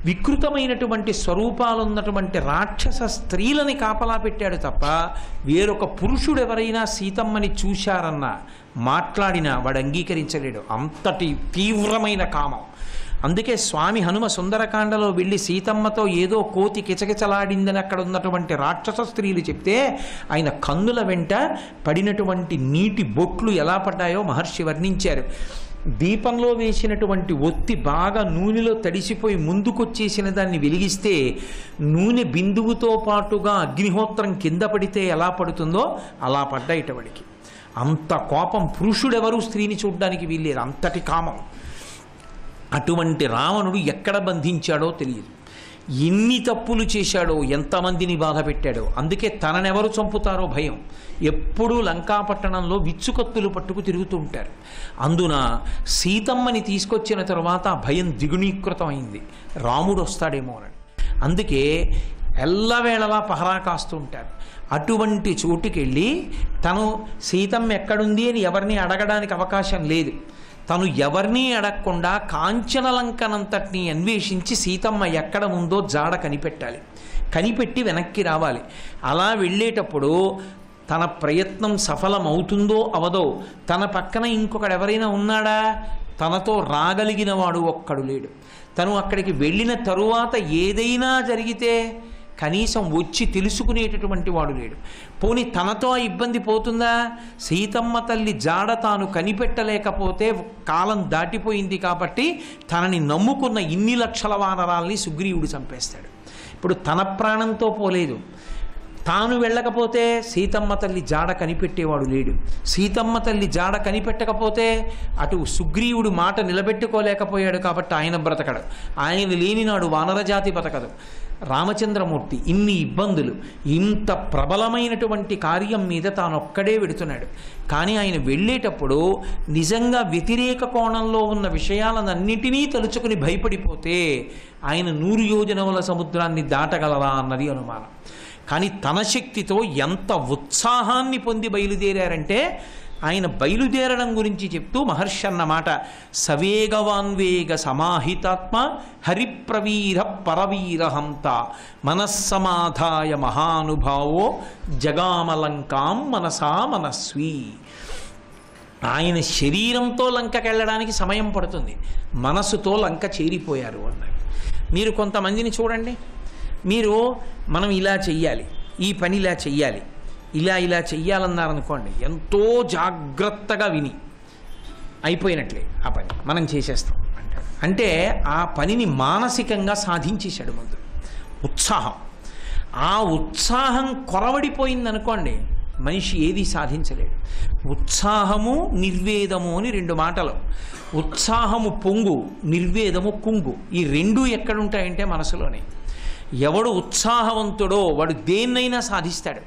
వికృతమైనటువంటి స్వరూపాలున్నటువంటి రాక్షస స్త్రీలని కాపలా పెట్టాడు తప్ప వేరొక పురుషుడు ఎవరైనా సీతమ్మని చూశారన్నా మాట్లాడినా వాడు అంగీకరించలేడు. అంతటి తీవ్రమైన కామం. అందుకే స్వామి హనుమ సుందరకాండలో వెళ్ళి సీతమ్మతో ఏదో కోతి కిచకిచలాడిందని అక్కడ ఉన్నటువంటి రాక్షస స్త్రీలు చెప్తే ఆయన కన్నుల వెంట పడినటువంటి నీటి బొట్లు ఎలా పడ్డాయో మహర్షి వర్ణించారు. దీపంలో వేసినటువంటి ఒత్తి బాగా నూనెలో తడిసిపోయి ముందుకొచ్చేసిన దాన్ని వెలిగిస్తే నూనె బిందువుతో పాటుగా అగ్నిహోత్రం కింద పడితే ఎలా పడుతుందో అలా పడ్డా ఇటవడికి. అంత కోపం. పురుషుడెవరూ స్త్రీని చూడ్డానికి వీల్లేదు, అంతటి కామం. అటువంటి రావణుడు ఎక్కడ బంధించాడో తెలియదు, ఎన్ని తప్పులు చేశాడో, ఎంతమందిని బాధ పెట్టాడో. అందుకే తననెవరు చంపుతారో భయం. ఎప్పుడూ లంకాపట్టణంలో విచ్చుకత్తులు పట్టుకు తిరుగుతూ ఉంటారు. అందున సీతమ్మని తీసుకొచ్చిన తరువాత ఆ భయం ద్విగుణీకృతమైంది, రాముడు వస్తాడేమో అని. అందుకే ఎల్లవేళలా పహరా కాస్తూ ఉంటారు. అటువంటి చోటుకెళ్ళి తను సీతమ్మ ఎక్కడుంది అని ఎవరిని అడగడానికి అవకాశం లేదు. తను ఎవరినీ అడగకుండా కాంచనలంకనంతటినీ అన్వేషించి సీతమ్మ ఎక్కడ ఉందో జాడ కనిపెట్టాలి. కనిపెట్టి వెనక్కి రావాలి. అలా వెళ్ళేటప్పుడు తన ప్రయత్నం సఫలమవుతుందో అవదో, తన పక్కన ఇంకొకడెవరైనా ఉన్నాడా, తనతో రాగలిగిన వాడు ఒక్కడు లేడు. తను అక్కడికి వెళ్ళిన తరువాత ఏదైనా జరిగితే కనీసం వచ్చి తెలుసుకునేటటువంటి వాడు లేడు. పోనీ తనతో ఆ ఇబ్బంది పోతుందా? సీతమ్మ తల్లి జాడ తాను కనిపెట్టలేకపోతే కాలం దాటిపోయింది కాబట్టి తనని నమ్ముకున్న ఇన్ని లక్షల వానరాల్ని సుగ్రీవుడు చంపేస్తాడు. ఇప్పుడు తన ప్రాణంతో పోలేదు, తాను వెళ్ళకపోతే సీతమ్మ తల్లి జాడ కనిపెట్టేవాడు లేడు. సీతమ్మ తల్లి జాడ కనిపెట్టకపోతే అటు సుగ్రీవుడు మాట నిలబెట్టుకోలేకపోయాడు కాబట్టి ఆయన బ్రతకడు. ఆయన లేనినాడు వానరజాతి బతకదు. రామచంద్రమూర్తి ఇన్ని ఇబ్బందులు, ఇంత ప్రబలమైనటువంటి కార్యం మీద తానొక్కడే వెడుతున్నాడు. కానీ ఆయన వెళ్ళేటప్పుడు నిజంగా వ్యతిరేక కోణంలో ఉన్న విషయాలన్నింటినీ తలుచుకుని భయపడిపోతే ఆయన 100 యోజనముల సముద్రాన్ని దాటగలరా అన్నది అనుమానం. కానీ తన శక్తితో ఎంత ఉత్సాహాన్ని పొంది బయలుదేరారంటే ఆయన బయలుదేరడం గురించి చెప్తూ మహర్షి అన్నమాట, సవేగవాన్వేగ సమాహితాత్మ హరిప్రవీర పరవీరహంత మనస్సమాధాయ మహానుభావో జగామలంకాం మనసా మనస్వి. ఆయన శరీరంతో లంకకెళ్ళడానికి సమయం పడుతుంది, మనసుతో లంక చేరిపోయారు అన్నారు. మీరు కొంతమందిని చూడండి, మీరు మనం ఇలా చెయ్యాలి, ఈ పని ఇలా చెయ్యాలి, ఇలా చెయ్యాలన్నారనుకోండి, ఎంతో జాగ్రత్తగా విని అయిపోయినట్లే ఆ పని మనం చేసేస్తాం అంటాడు. అంటే ఆ పనిని మానసికంగా సాధించేశాడు ముందు. ఉత్సాహం, ఆ ఉత్సాహం కొరవడిపోయిందనుకోండి మనిషి ఏది సాధించలేడు. ఉత్సాహము నిర్వేదము అని 2 మాటలు. ఉత్సాహము పొంగు, నిర్వేదము కుంగు. ఈ 2 ఎక్కడుంటాయంటే మనసులోనే. ఎవడు ఉత్సాహవంతుడో వాడు దేన్నైనా సాధిస్తాడు.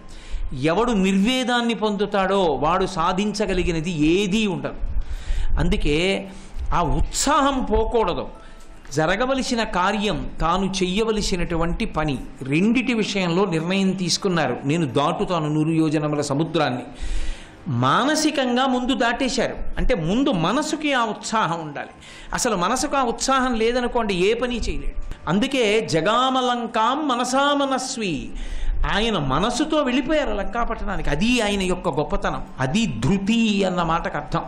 ఎవడు నిర్వేదాన్ని పొందుతాడో వాడు సాధించగలిగినది ఏదీ ఉండదు. అందుకే ఆ ఉత్సాహం పోకూడదు. జరగవలసిన కార్యం, తాను చెయ్యవలసినటువంటి పని, రెండిటి విషయంలో నిర్ణయం తీసుకున్నారు. నేను దాటుతాను 100 యోజనముల సముద్రాన్ని. మానసికంగా ముందు దాటేశారు. అంటే ముందు మనసుకి ఆ ఉత్సాహం ఉండాలి. అసలు మనసుకు ఆ ఉత్సాహం లేదనుకోండి ఏ పని చేయలేడు. అందుకే జగామలంకాం మనసా మనస్వి. ఆయన మనసుతో వెళ్ళిపోయారు లంకాపట్టణానికి. అది ఆయన యొక్క గొప్పతనం, అది ధృతి అన్న మాటకు అర్థం.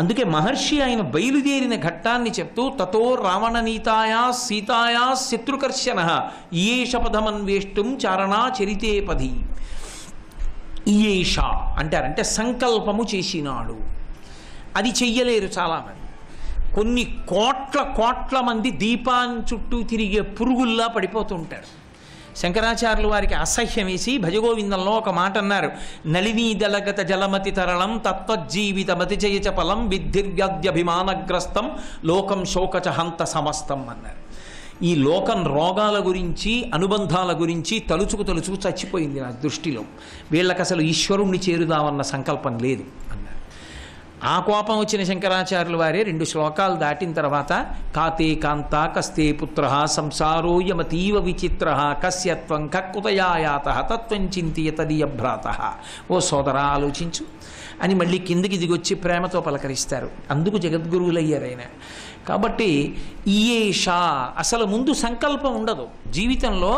అందుకే మహర్షి ఆయన బయలుదేరిన ఘట్టాన్ని చెప్తూ తతో రావణనీతాయా సీతాయా శత్రుకర్షణ ఈయేష పదమన్వేష్టం చారణా చరితే పది. ఈయేష అంటారంటే సంకల్పము చేసినాడు. అది చెయ్యలేరు చాలామంది. కొన్ని కోట్ల మంది దీపాన్ని చుట్టూ తిరిగే పురుగుల్లా పడిపోతూ ఉంటారు. శంకరాచార్యులు వారికి అసహ్యం వేసి భజగోవిందంలో ఒక మాట అన్నారు, నళినీదలగత జలమతి తరళం తత్వజ్జీవిత మతిజయ చపలం విద్ధిర్వ్యాధ్యభిమానగ్రస్తం లోకం శోకచ హంత సమస్తం అన్నారు. ఈ లోకం రోగాల గురించి, అనుబంధాల గురించి తలుచుకు చచ్చిపోయింది నా దృష్టిలో. వీళ్ళకి అసలు ఈశ్వరుణ్ణి చేరుదామన్న సంకల్పం లేదు అన్నారు. ఆ కోపం వచ్చిన శంకరాచార్యుల వారే 2 శ్లోకాలు దాటిన తర్వాత కాతే కాంత కస్తే పుత్ర సంసారో యమతీవ విచిత్ర కస్యత్వం కక్కుతయాయాత తత్వం చింతియ తదీయభ్రాత. ఓ సోదరా ఆలోచించు అని మళ్ళీ కిందికి దిగొచ్చి ప్రేమతో పలకరిస్తారు. అందుకు జగద్గురువులయ్యారు ఆయన. కాబట్టి ఈయేషా అసలు ముందు సంకల్పం ఉండదు జీవితంలో.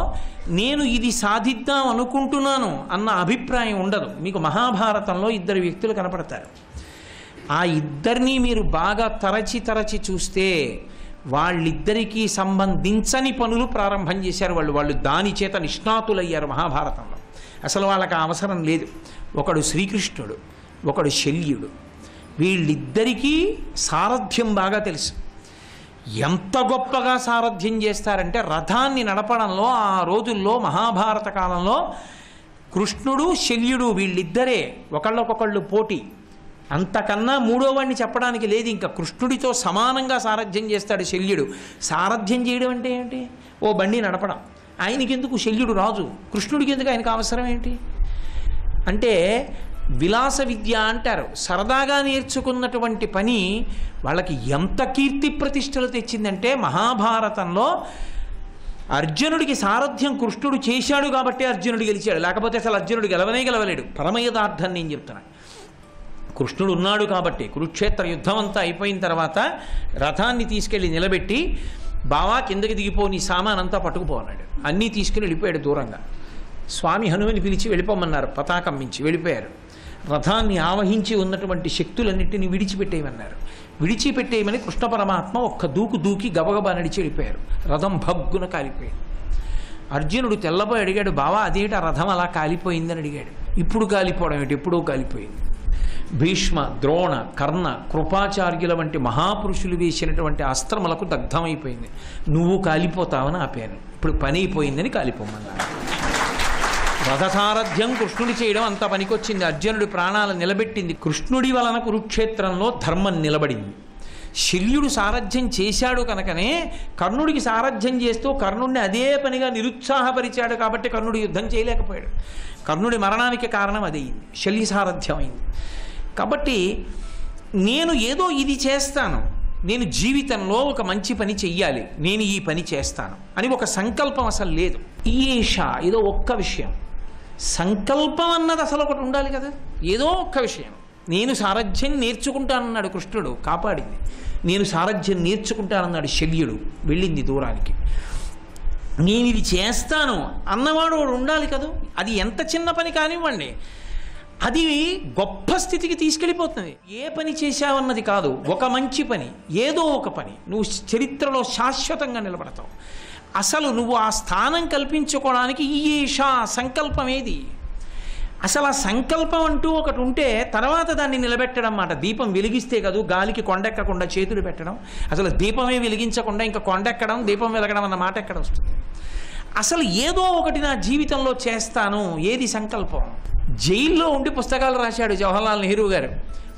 నేను ఇది సాధిద్దాం అనుకుంటున్నాను అన్న అభిప్రాయం ఉండదు. మీకు మహాభారతంలో 2 వ్యక్తులు కనపడతారు. ఆ ఇద్దరినీ మీరు బాగా తరచి చూస్తే వాళ్ళిద్దరికీ సంబంధించని పనులు ప్రారంభం చేశారు వాళ్ళు దాని చేత నిష్ణాతులయ్యారు మహాభారతంలో. అసలు వాళ్ళకి అవసరం లేదు. ఒకడు శ్రీకృష్ణుడు, ఒకడు శల్యుడు. వీళ్ళిద్దరికీ సారథ్యం బాగా తెలుసు. ఎంత గొప్పగా సారథ్యం చేస్తారంటే రథాన్ని నడపడంలో ఆ రోజుల్లో మహాభారత కాలంలో కృష్ణుడు శల్యుడు వీళ్ళిద్దరే ఒకళ్ళకొకళ్ళు పోటీ. అంతకన్నా మూడోవాడిని చెప్పడానికి లేదు. ఇంకా కృష్ణుడితో సమానంగా సారథ్యం చేస్తాడు శల్యుడు. సారథ్యం చేయడం అంటే ఏంటి? ఓ బండి నడపడం. ఆయనకి ఎందుకు? శల్యుడు రాజు, కృష్ణుడికి ఎందుకు? ఆయనకు అవసరం ఏంటి అంటే విలాస విద్య అంటారు. సరదాగా నేర్చుకున్నటువంటి పని వాళ్ళకి ఎంత కీర్తి ప్రతిష్టలు తెచ్చిందంటే మహాభారతంలో అర్జునుడికి సారథ్యం కృష్ణుడు చేశాడు కాబట్టి అర్జునుడు గెలిచాడు. లేకపోతే అసలు అర్జునుడు గెలవలేడు. పరమయదార్థం నేను చెప్తున్నాను. కృష్ణుడు ఉన్నాడు కాబట్టి కురుక్షేత్ర యుద్ధం అంతా అయిపోయిన తర్వాత రథాన్ని తీసుకెళ్ళి నిలబెట్టి బావా కిందకి దిగిపో, నీ సామానంతా పట్టుకుపోన్నాడు. అన్నీ తీసుకుని వెళ్ళిపోయాడు దూరంగా. స్వామి హనుమని పిలిచి వెళ్ళిపోమన్నారు. పతాకం మించి వెళ్ళిపోయారు. రథాన్ని ఆవహించి ఉన్నటువంటి శక్తులన్నింటినీ విడిచిపెట్టేయమన్నారు. విడిచిపెట్టేయమని కృష్ణ పరమాత్మ ఒక్క దూకి గబగబా నడిచి వెళ్ళిపోయారు. రథం భగ్గున కాలిపోయింది. అర్జునుడు తెల్లబోయి అడిగాడు, బావా అదేంటి ఆ రథం అలా కాలిపోయిందని అడిగాడు. ఇప్పుడు కాలిపోవడం ఏంటి, ఎప్పుడో కాలిపోయింది. భీష్మ, ద్రోణ, కర్ణ, కృపాచార్యుల వంటి మహాపురుషులు వేసినటువంటి అస్త్రములకు దగ్ధమైపోయింది. నువ్వు కాలిపోతావని ఆపాను. ఇప్పుడు పని అయిపోయిందని కాలిపోమన్నాను. రథసారథ్యం కృష్ణుడి చేయడం అంత పనికొచ్చింది. అర్జునుడి ప్రాణాలు నిలబెట్టింది. కృష్ణుడి వలన కురుక్షేత్రంలో ధర్మం నిలబడింది. శల్యుడు సారథ్యం చేశాడు కనుకనే కర్ణుడికి సారథ్యం చేస్తూ కర్ణుడిని అదే పనిగా నిరుత్సాహపరిచాడు కాబట్టి కర్ణుడు యుద్ధం చేయలేకపోయాడు. కర్ణుడి మరణానికి కారణం అదయింది, శల్య సారథ్యం అయింది. కాబట్టి నేను ఏదో ఇది చేస్తాను, నేను జీవితంలో ఒక మంచి పని చెయ్యాలి, నేను ఈ పని చేస్తాను అని ఒక సంకల్పం అసలు లేదు. ఈష ఏదో ఒక్క విషయం, సంకల్పం అన్నది అసలు ఒకటి ఉండాలి కదా. ఏదో ఒక్క విషయం, నేను సారథ్యం నేర్చుకుంటానన్నాడు కృష్ణుడు, కాపాడింది. నేను సారథ్యం నేర్చుకుంటానన్నాడు శల్యుడు, వెళ్ళింది దూరానికి. నేను ఇది చేస్తాను అన్నవాడు వాడు ఉండాలి కదా. అది ఎంత చిన్న పని కానివ్వండి, అది గొప్ప స్థితికి తీసుకెళ్ళిపోతుంది. ఏ పని చేశావన్నది కాదు, ఒక మంచి పని, ఏదో ఒక పని నువ్వు చరిత్రలో శాశ్వతంగా నిలబడతావు. అసలు నువ్వు ఆ స్థానం కల్పించుకోవడానికి ఈషా సంకల్పం ఏది? అసలు ఆ సంకల్పం అంటూ ఒకటి ఉంటే తర్వాత దాన్ని నిలబెట్టడం మాట. దీపం వెలిగిస్తే కదా గాలికి కొండెక్కకుండా చేతులు పెట్టడం. అసలు దీపమే వెలిగించకుండా ఇంకా కొండెక్కడం, దీపం వెలగడం అన్న మాట ఎక్కడ వస్తుంది? అసలు ఏదో ఒకటి నా జీవితంలో చేస్తాను, ఏది సంకల్పం? జైల్లో ఉండి పుస్తకాలు రాశాడు జవహర్లాల్ నెహ్రూ గారు.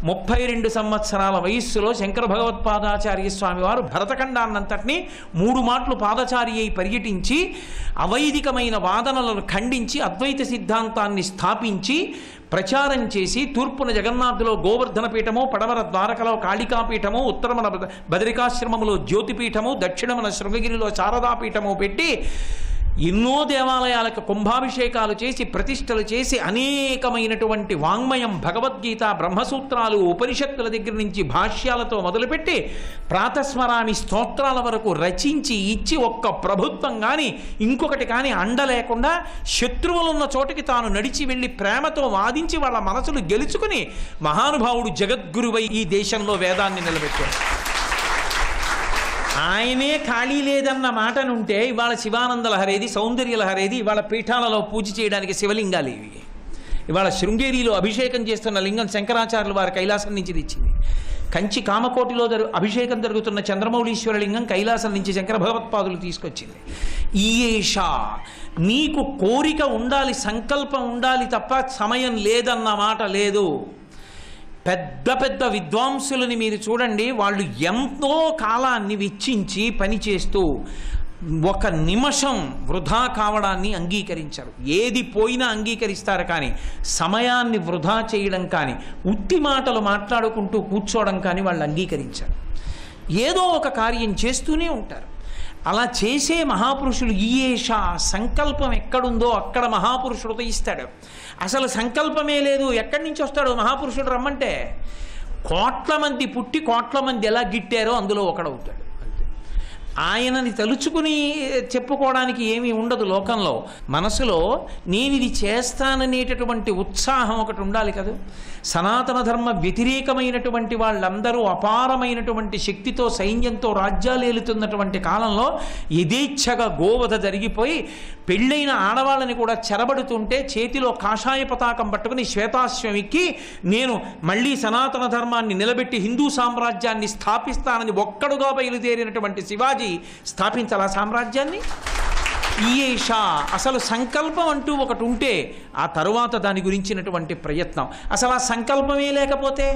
32 సంవత్సరాల వయస్సులో శంకర భగవత్పాదాచార్య స్వామి వారు భరతఖండాన్నంతటినీ 3 మాటలు పాదచారి అయి పర్యటించి అవైదికమైన వాదనలను ఖండించి అద్వైత సిద్ధాంతాన్ని స్థాపించి ప్రచారం చేసి తూర్పున జగన్నాథులో గోవర్ధన పీఠము, పడమర ద్వారకలో కాళికాపీఠము, ఉత్తరమున బదరికాశ్రమములో జ్యోతిపీఠము, దక్షిణమున శృంగగిరిలో శారదాపీఠము పెట్టి ఎన్నో దేవాలయాలకు కుంభాభిషేకాలు చేసి ప్రతిష్టలు చేసి అనేకమైనటువంటి వాంగ్మయం, భగవద్గీత, బ్రహ్మసూత్రాలు, ఉపనిషత్తుల దగ్గర నుంచి భాష్యాలతో మొదలుపెట్టి ప్రాతస్మరామి స్తోత్రాల వరకు రచించి ఇచ్చి ఒక్క ప్రభుత్వం కానీ ఇంకొకటి కానీ అండ లేకుండా శత్రువులున్న చోటికి తాను నడిచి వెళ్ళి ప్రేమతో వాదించి వాళ్ళ మనసులు గెలుచుకుని మహానుభావుడు జగద్గురువై ఈ దేశంలో వేదాన్ని నిలబెట్టాడు. ఆయనే ఖాళీ లేదన్న మాటనుంటే ఇవాళ శివానంద లహరేది, సౌందర్య లహరేది, ఇవాళ పీఠాలలో పూజ చేయడానికి శివలింగాలు ఇవి. ఇవాళ శృంగేరిలో అభిషేకం చేస్తున్న లింగం శంకరాచార్యులు వారి కైలాసం నుంచి తెచ్చింది. కంచి కామకోటిలో అభిషేకం జరుగుతున్న చంద్రమౌళీశ్వర లింగం కైలాసం నుంచి శంకర భగవత్పాదులు తీసుకొచ్చింది. ఈయేషా, నీకు కోరిక ఉండాలి, సంకల్పం ఉండాలి తప్ప సమయం లేదన్న మాట లేదు. పెద్ద పెద్ద విద్వాంసులని మీరు చూడండి, వాళ్ళు ఎంతో కాలాన్ని వెచ్చించి పనిచేస్తూ ఒక నిమిషం వృధా కావడాన్ని అంగీకరించారు. ఏది పోయినా అంగీకరిస్తారు, కానీ సమయాన్ని వృధా చేయడం కానీ ఉత్తి మాటలు మాట్లాడుకుంటూ కూర్చోవడం కానీ వాళ్ళు అంగీకరించారు. ఏదో ఒక కార్యం చేస్తూనే ఉంటారు. అలా చేసే మహాపురుషులు ఈయేషా, సంకల్పం ఎక్కడుందో అక్కడ మహాపురుషుడు ఉదయిస్తాడు. అసలు సంకల్పమే లేదు, ఎక్కడి నుంచి వస్తాడు మహాపురుషుడు రమ్మంటే? కోట్ల మంది పుట్టి కోట్ల మంది ఎలా గిట్టారో అందులో ఒకడవుతాడు. ఆయనని తలుచుకుని చెప్పుకోవడానికి ఏమీ ఉండదు లోకంలో. మనసులో నేను ఇది చేస్తాననేటటువంటి ఉత్సాహం ఒకటి ఉండాలి కదా. సనాతన ధర్మ వ్యతిరేకమైనటువంటి వాళ్ళందరూ అపారమైనటువంటి శక్తితో సైన్యంతో రాజ్యాలు ఏలుతున్నటువంటి కాలంలో యథేచ్ఛగా గోవధ జరిగిపోయి పెళ్ళైన ఆడవాళ్ళని కూడా చెరబడుతుంటే చేతిలో కాషాయ పతాకం పట్టుకుని శ్వేతాశ్వం ఎక్కి నేను మళ్ళీ సనాతన ధర్మాన్ని నిలబెట్టి హిందూ సామ్రాజ్యాన్ని స్థాపిస్తానని ఒక్కడుగా బయలుదేరినటువంటి శివాజీ స్థాపించాల సామ్రాజ్యాన్ని. ఈయేషా, అసలు సంకల్పం అంటూ ఒకటి ఉంటే ఆ తరువాత దాని గురించినటువంటి ప్రయత్నం. అసలు ఆ సంకల్పమే లేకపోతే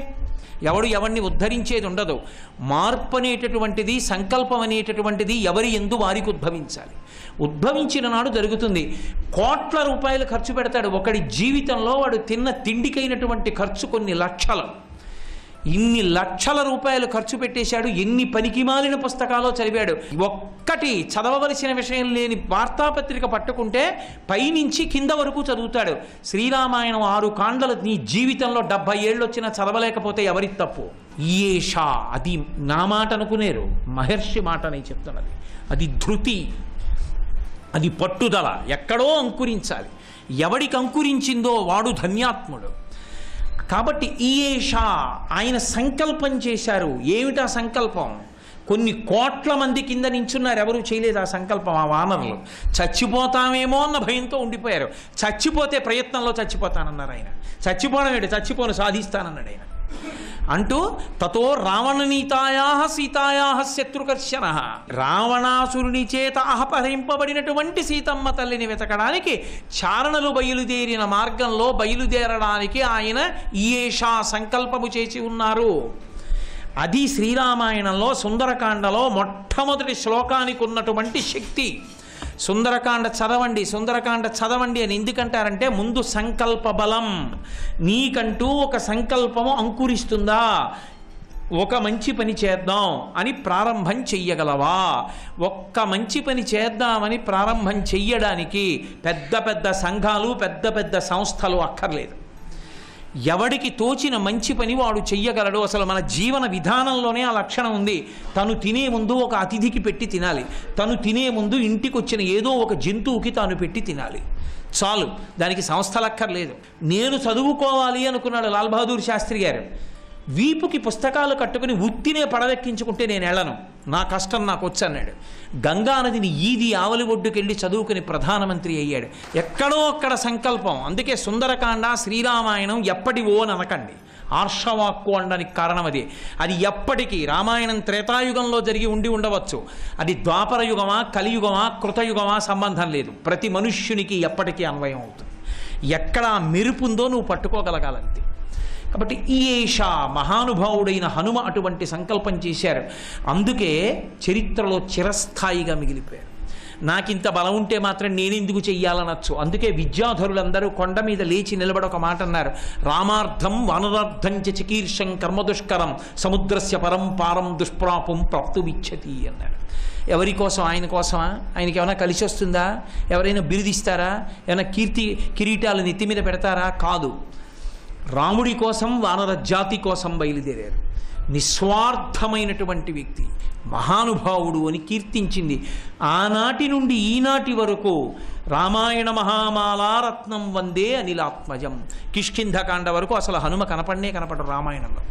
ఎవడు ఎవరిని ఉద్ధరించేది ఉండదు. మార్పు అనేటటువంటిది, సంకల్పం అనేటటువంటిది ఎవరి యందు వారికి ఉద్భవించాలి. ఉద్భవించిన నాడు జరుగుతుంది. కోట్ల రూపాయలు ఖర్చు పెడతాడు ఒకడి జీవితంలో, వాడు తిన్న తిండికైనటువంటి ఖర్చు కొన్ని లక్షలు. ఇన్ని లక్షల రూపాయలు ఖర్చు పెట్టేశాడు, ఎన్ని పనికిమాలిన పుస్తకాలో చదివాడు. ఒక్కటి చదవవలసిన విషయం లేని వార్తాపత్రిక పట్టుకుంటే పైనుంచి కింద వరకు చదువుతాడు. శ్రీరామాయణం 6 కాండలు నీ జీవితంలో 70 ఏళ్ళు వచ్చినా చదవలేకపోతే ఎవరి తప్పు? ఈయేషా, అది నా మాట అనుకునేరు, మహర్షి మాట అని చెప్తున్నది. అది ధృతి, అది పట్టుదల. ఎక్కడో అంకురించాలి. ఎవడికి అంకురించిందో వాడు ధన్యాత్ముడు. కాబట్టి ఈయేషా, ఆయన సంకల్పం చేశారు. ఏమిటా సంకల్పం? కొన్ని కోట్ల మంది కింద నించున్నారు, ఎవరు చేయలేదు ఆ సంకల్పం. ఆ వానరులు చచ్చిపోతామేమో అన్న భయంతో ఉండిపోయారు. చచ్చిపోతే ప్రయత్నంలో చచ్చిపోతానన్నారు ఆయన. చచ్చిపోవడం ఏంటి? చచ్చిపోను సాధిస్తానన్నాడు ఆయన. అంటూ తతో రావణనీతాయా సీతాయా శత్రుకర్షణ, రావణాసురుని చేత అపహరింపబడినటువంటి సీతమ్మ తల్లిని వెతకడానికి చారణలు బయలుదేరిన మార్గంలో బయలుదేరడానికి ఆయన ఈయేషా సంకల్పము చేసి ఉన్నారు. అది శ్రీరామాయణంలో సుందరకాండలో మొట్టమొదటి శ్లోకానికి ఉన్నటువంటి శక్తి. సుందరకాండ చదవండి అని ఎందుకంటారంటే, ముందు సంకల్ప బలం. నీకంటూ ఒక సంకల్పము అంకురిస్తుందా, ఒక మంచి పని చేద్దాం అని ప్రారంభం చెయ్యగలవా? ఒక్క మంచి పని చేద్దామని ప్రారంభం చెయ్యడానికి పెద్ద పెద్ద సంఘాలు, పెద్ద పెద్ద సంస్థలు అక్కర్లేదు. ఎవడికి తోచిన మంచి పని వాడు చెయ్యగలడు. అసలు మన జీవన విధానంలోనే ఆ లక్షణం ఉంది. తను తినే ముందు ఒక అతిథికి పెట్టి తినాలి, తను తినే ముందు ఇంటికి వచ్చిన ఏదో ఒక జంతువుకి తాను పెట్టి తినాలి, చాలు. దానికి సంస్థలక్కర్లేదు. నేను చదువుకోవాలి అనుకున్నాడు లాల్ బహదూర్ శాస్త్రి గారు. వీపుకి పుస్తకాలు కట్టుకుని ఉత్తినే పడవెక్కించుకుంటే నేను వెళ్ళను, నా కష్టం నాకు వచ్చన్నాడు. గంగానదిని ఈది ఆవలి ఒడ్డుకెళ్ళి చదువుకుని ప్రధానమంత్రి అయ్యాడు. ఎక్కడో అక్కడ సంకల్పం. అందుకే సుందరకాండ శ్రీరామాయణం ఎప్పటివో అని అనకండి, ఆర్షవాక్కు అనడానికి కారణం అదే. అది ఎప్పటికీ రామాయణం త్రేతాయుగంలో జరిగి ఉండవచ్చు, అది ద్వాపర యుగమా కలియుగమా కృతయుగమా సంబంధం లేదు. ప్రతి మనుష్యునికి ఎప్పటికీ అన్వయం అవుతుంది. ఎక్కడ మెరుపుందో నువ్వు పట్టుకోగలగాలంతే. కాబట్టి ఈయేషా మహానుభావుడైన హనుమ అటువంటి సంకల్పం చేశారు. అందుకే చరిత్రలో చిరస్థాయిగా మిగిలిపోయారు. నాకింత బలం ఉంటే మాత్రం నేనెందుకు చెయ్యాలనొచ్చు. అందుకే విద్యాధరులందరూ కొండ మీద లేచి నిలబడి ఒక మాట అన్నారు, రామార్థం వానరార్థం చ చికీర్షం కర్మదుష్కరం సముద్రస్య పరం పారం దుష్ప్రాపం ప్రాప్తుమిచ్చతి అన్నారు. ఎవరి కోసం? ఆయన కోసమా? ఆయనకి ఏమైనా కలిసి వస్తుందా? ఎవరైనా బిరుదిస్తారా? ఏమైనా కిరీటాలు నెత్తి మీద పెడతారా? కాదు. రాముడి కోసం, వానర జాతి కోసం బయలుదేరారు. నిస్వార్థమైనటువంటి వ్యక్తి, మహానుభావుడు అని కీర్తించింది. ఆనాటి నుండి ఈనాటి వరకు రామాయణ మహామాలారత్నం వందే అనిలాత్మజం. కిష్కింధకాండ వరకు అసలు హనుమ కనపడరు రామాయణంలో.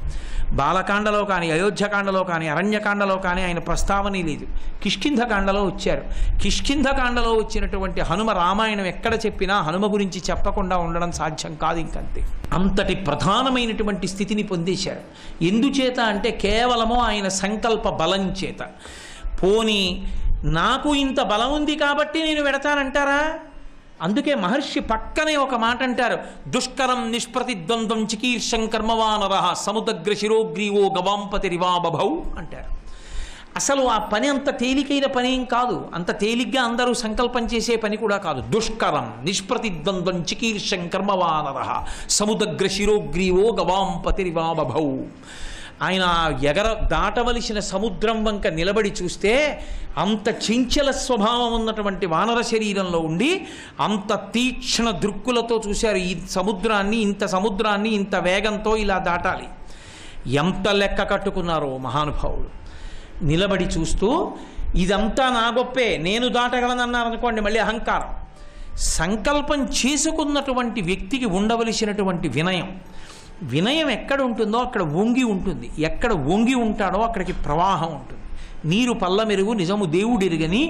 బాలకాండలో కానీ, అయోధ్యకాండలో కానీ, అరణ్యకాండలో కానీ ఆయన ప్రస్తావనే లేదు. కిష్కింధకాండలో వచ్చారు. కిష్కింధకాండలో వచ్చినటువంటి హనుమ రామాయణం ఎక్కడ చెప్పినా హనుమ గురించి చెప్పకుండా ఉండడం సాధ్యం కాదు. ఇంకంతే. అంతటి ప్రధానమైనటువంటి స్థితిని పొందేశారు. ఎందుచేత అంటే కేవలము ఆయన సంకల్ప బలం చేత. పోనీ నాకు ఇంత బలం ఉంది కాబట్టి నేను వెడతానంటారా? అందుకే మహర్షి పక్కనే ఒక మాట అంటారు, దుష్కరం నిష్ప్రతిద్వంద్వం చికీర్షం కర్మవానర సముద్ర శిరోగ్రీవో గవాంపతిరివా బభౌ అంటారు. అసలు ఆ పని అంత తేలికైన పని ఏం కాదు, అంత తేలిగ్గా అందరూ సంకల్పం చేసే పని కూడా కాదు. దుష్కరం నిష్ప్రతిద్వంద్వం చికీర్షం కర్మవానర సముద్ర శిరోగ్రీవో గవాంపతిరివా బభౌ. ఆయన దాటవలసిన సముద్రం వంక నిలబడి చూస్తే అంత చంచల స్వభావం ఉన్నటువంటి వానర శరీరంలో ఉండి అంత తీక్షణ దృక్కులతో చూశారు ఈ సముద్రాన్ని. ఇంత వేగంతో ఇలా దాటాలి. ఎంత లెక్క కట్టుకున్నారో మహానుభావుడు. నిలబడి చూస్తూ ఇదంతా నా గొప్పే, నేను దాటగలనన్నారనుకోండి మళ్ళీ అహంకారం. సంకల్పం చేసుకున్నటువంటి వ్యక్తికి ఉండవలసినటువంటి వినయం ఎక్కడ ఉంటుందో అక్కడ వంగి ఉంటుంది. ఎక్కడ వంగి ఉంటాడో అక్కడికి ప్రవాహం ఉంటుంది. నీరు పల్ల మెరుగు నిజము దేవుడిరుగని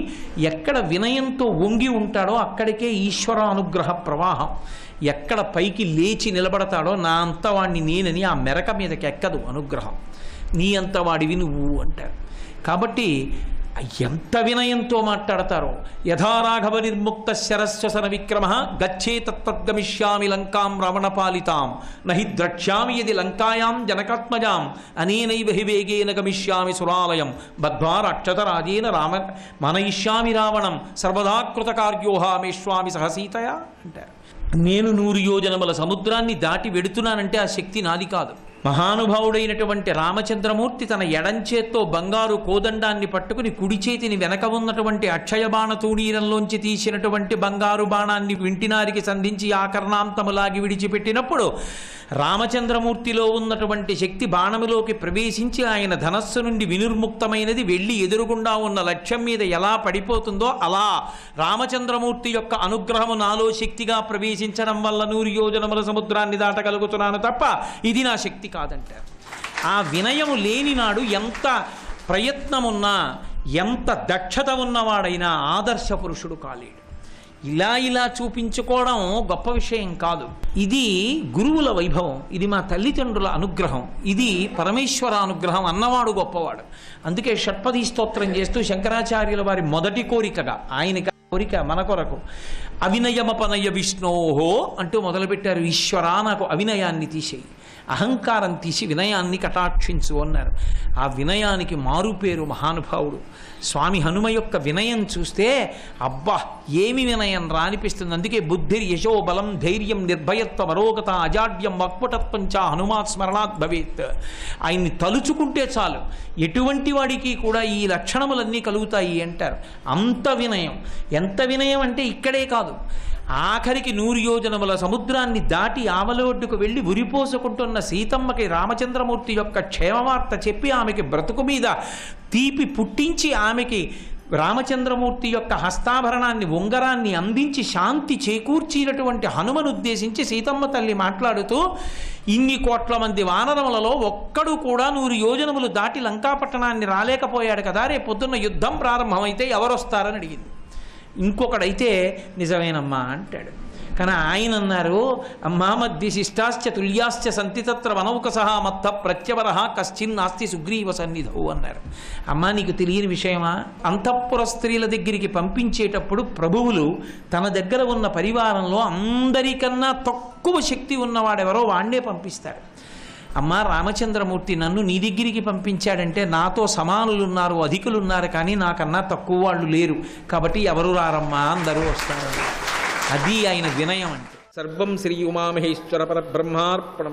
ఎక్కడ వినయంతో వంగి ఉంటాడో అక్కడికే ఈశ్వర అనుగ్రహ ప్రవాహం. ఎక్కడ పైకి లేచి నిలబడతాడో నా అంతవాణ్ణి నేనని ఆ మెరక మీదకి ఎక్కదు అనుగ్రహం. నీ అంతవాడివి నువ్వు అంటారు. కాబట్టి ఎంత వినయంతో మాట్లాడతారో. యథా రాఘవ నిర్ముక్త శరస్వసన విక్రమ గచ్చే తత్వద్గమిష్యామి లంకాం రావణపాలితాం నహి ద్రక్ష్యామి యది లంకాయాం జనకాత్మజాం అనేనైవ హి వేగేన గమిష్యామి సురాలయం బద్ధ్వా రాక్షతరాజేన మనయిష్యామి రావణం సర్వదా కృతకార్యోహామేష్వామి సహసీతయా అంటారు. నేను 100 యోజనముల సముద్రాన్ని దాటి వెడుతున్నానంటే ఆ శక్తి నాది కాదు. మహానుభావుడైనటువంటి రామచంద్రమూర్తి తన ఎడంచేత్తో బంగారు కోదండాన్ని పట్టుకుని కుడి చేతిని వెనక ఉన్నటువంటి అక్షయ బాణ తూణీరంలోంచి తీసినటువంటి బంగారు బాణాన్ని వింటినారికి సంధించి ఆకర్ణాంతములాగి విడిచిపెట్టినప్పుడు రామచంద్రమూర్తిలో ఉన్నటువంటి శక్తి బాణములోకి ప్రవేశించి ఆయన ధనస్సు నుండి వినిర్ముక్తమైనది వెళ్ళి ఎదురుగుండా ఉన్న లక్ష్యం మీద ఎలా పడిపోతుందో అలా రామచంద్రమూర్తి యొక్క అనుగ్రహము నాలో శక్తిగా ప్రవేశించడం వల్ల 100 యోజనముల సముద్రాన్ని దాటగలుగుతున్నాను తప్ప ఇది నా శక్తి కాదంటారు. ఆ వినయము లేనినాడు ఎంత ప్రయత్నమున్నా ఎంత దక్షత ఉన్నవాడైనా ఆదర్శ పురుషుడు కాలేడు. ఇలా చూపించుకోవడం గొప్ప విషయం కాదు. ఇది గురువుల వైభవం, ఇది మా తల్లిదండ్రుల అనుగ్రహం, ఇది పరమేశ్వర అనుగ్రహం అన్నవాడు గొప్పవాడు. అందుకే షట్పది స్తోత్రం చేస్తూ శంకరాచార్యుల వారి మొదటి కోరికగా, ఆయన కోరిక మన కొరకు, అవినయమపనయ విష్ణోహో అంటూ మొదలుపెట్టారు. ఈశ్వరా, నాకు అవినయాన్ని తీసేయి, అహంకారం తీసి వినయాన్ని కటాక్షించు అన్నారు. ఆ వినయానికి మారుపేరు మహానుభావుడు స్వామి హనుమ యొక్క వినయం చూస్తే అబ్బా ఏమి వినయం రా అనిపిస్తుంది. అందుకే బుద్ధిర్ యశో బలం ధైర్యం నిర్భయత్వం అరోగత అజాడ్యం వక్పటత్వం చ హనుమాత్ స్మరణాత్ భవేత్. ఆయన్ని తలుచుకుంటే చాలు ఎటువంటి వాడికి కూడా ఈ లక్షణములన్నీ కలుగుతాయి అంటారు. అంత వినయం. ఎంత వినయం అంటే ఇక్కడే కాదు, ఆఖరికి 100 యోజనముల సముద్రాన్ని దాటి ఆవలొడ్డుకు వెళ్ళి ఉరిపోసుకుంటున్న సీతమ్మకి రామచంద్రమూర్తి యొక్క క్షేమవార్త చెప్పి ఆమెకి బ్రతుకు మీద తీపి పుట్టించి ఆమెకి రామచంద్రమూర్తి యొక్క హస్తాభరణాన్ని ఉంగరాన్ని అందించి శాంతి చేకూర్చినటువంటి హనుమను ఉద్దేశించి సీతమ్మ తల్లి మాట్లాడుతూ, ఇన్ని కోట్ల మంది వానరములలో ఒక్కడు కూడా 100 యోజనములు దాటి లంకాపట్టణాన్ని రాలేకపోయాడు కదా, రేపు పొద్దున్న యుద్ధం ప్రారంభమైతే ఎవరొస్తారని అడిగింది. ఇంకొకడైతే నిజమేనమ్మా అంటాడు. కానీ ఆయన అన్నారు, అమ్మా మధ్య శిష్టాశ్చ తుల్యాశ్చ సంతి తత్ర వనౌకసహ మత్త ప్రత్యవర కశ్చిన్నాస్తి సుగ్రీవ సన్నిధౌ అన్నారు. అమ్మా నీకు తెలియని విషయమా, అంతఃపుర స్త్రీల దగ్గరికి పంపించేటప్పుడు ప్రభువులు తన దగ్గర ఉన్న పరివారంలో అందరికన్నా తక్కువ శక్తి ఉన్నవాడెవరో వాణ్ణే పంపిస్తారు. అమ్మా రామచంద్రమూర్తి నన్ను నీ దగ్గరికి పంపించాడంటే నాతో సమానులున్నారు, అధికులున్నారు, కానీ నాకన్నా తక్కువ వాళ్ళు లేరు, కాబట్టి ఎవరు రారమ్మా అందరూ వస్తారు. అది ఆయన వినయం అంటే. సర్వం శ్రీ ఉమామహేశ్వర పరబ్రహ్మార్పణ.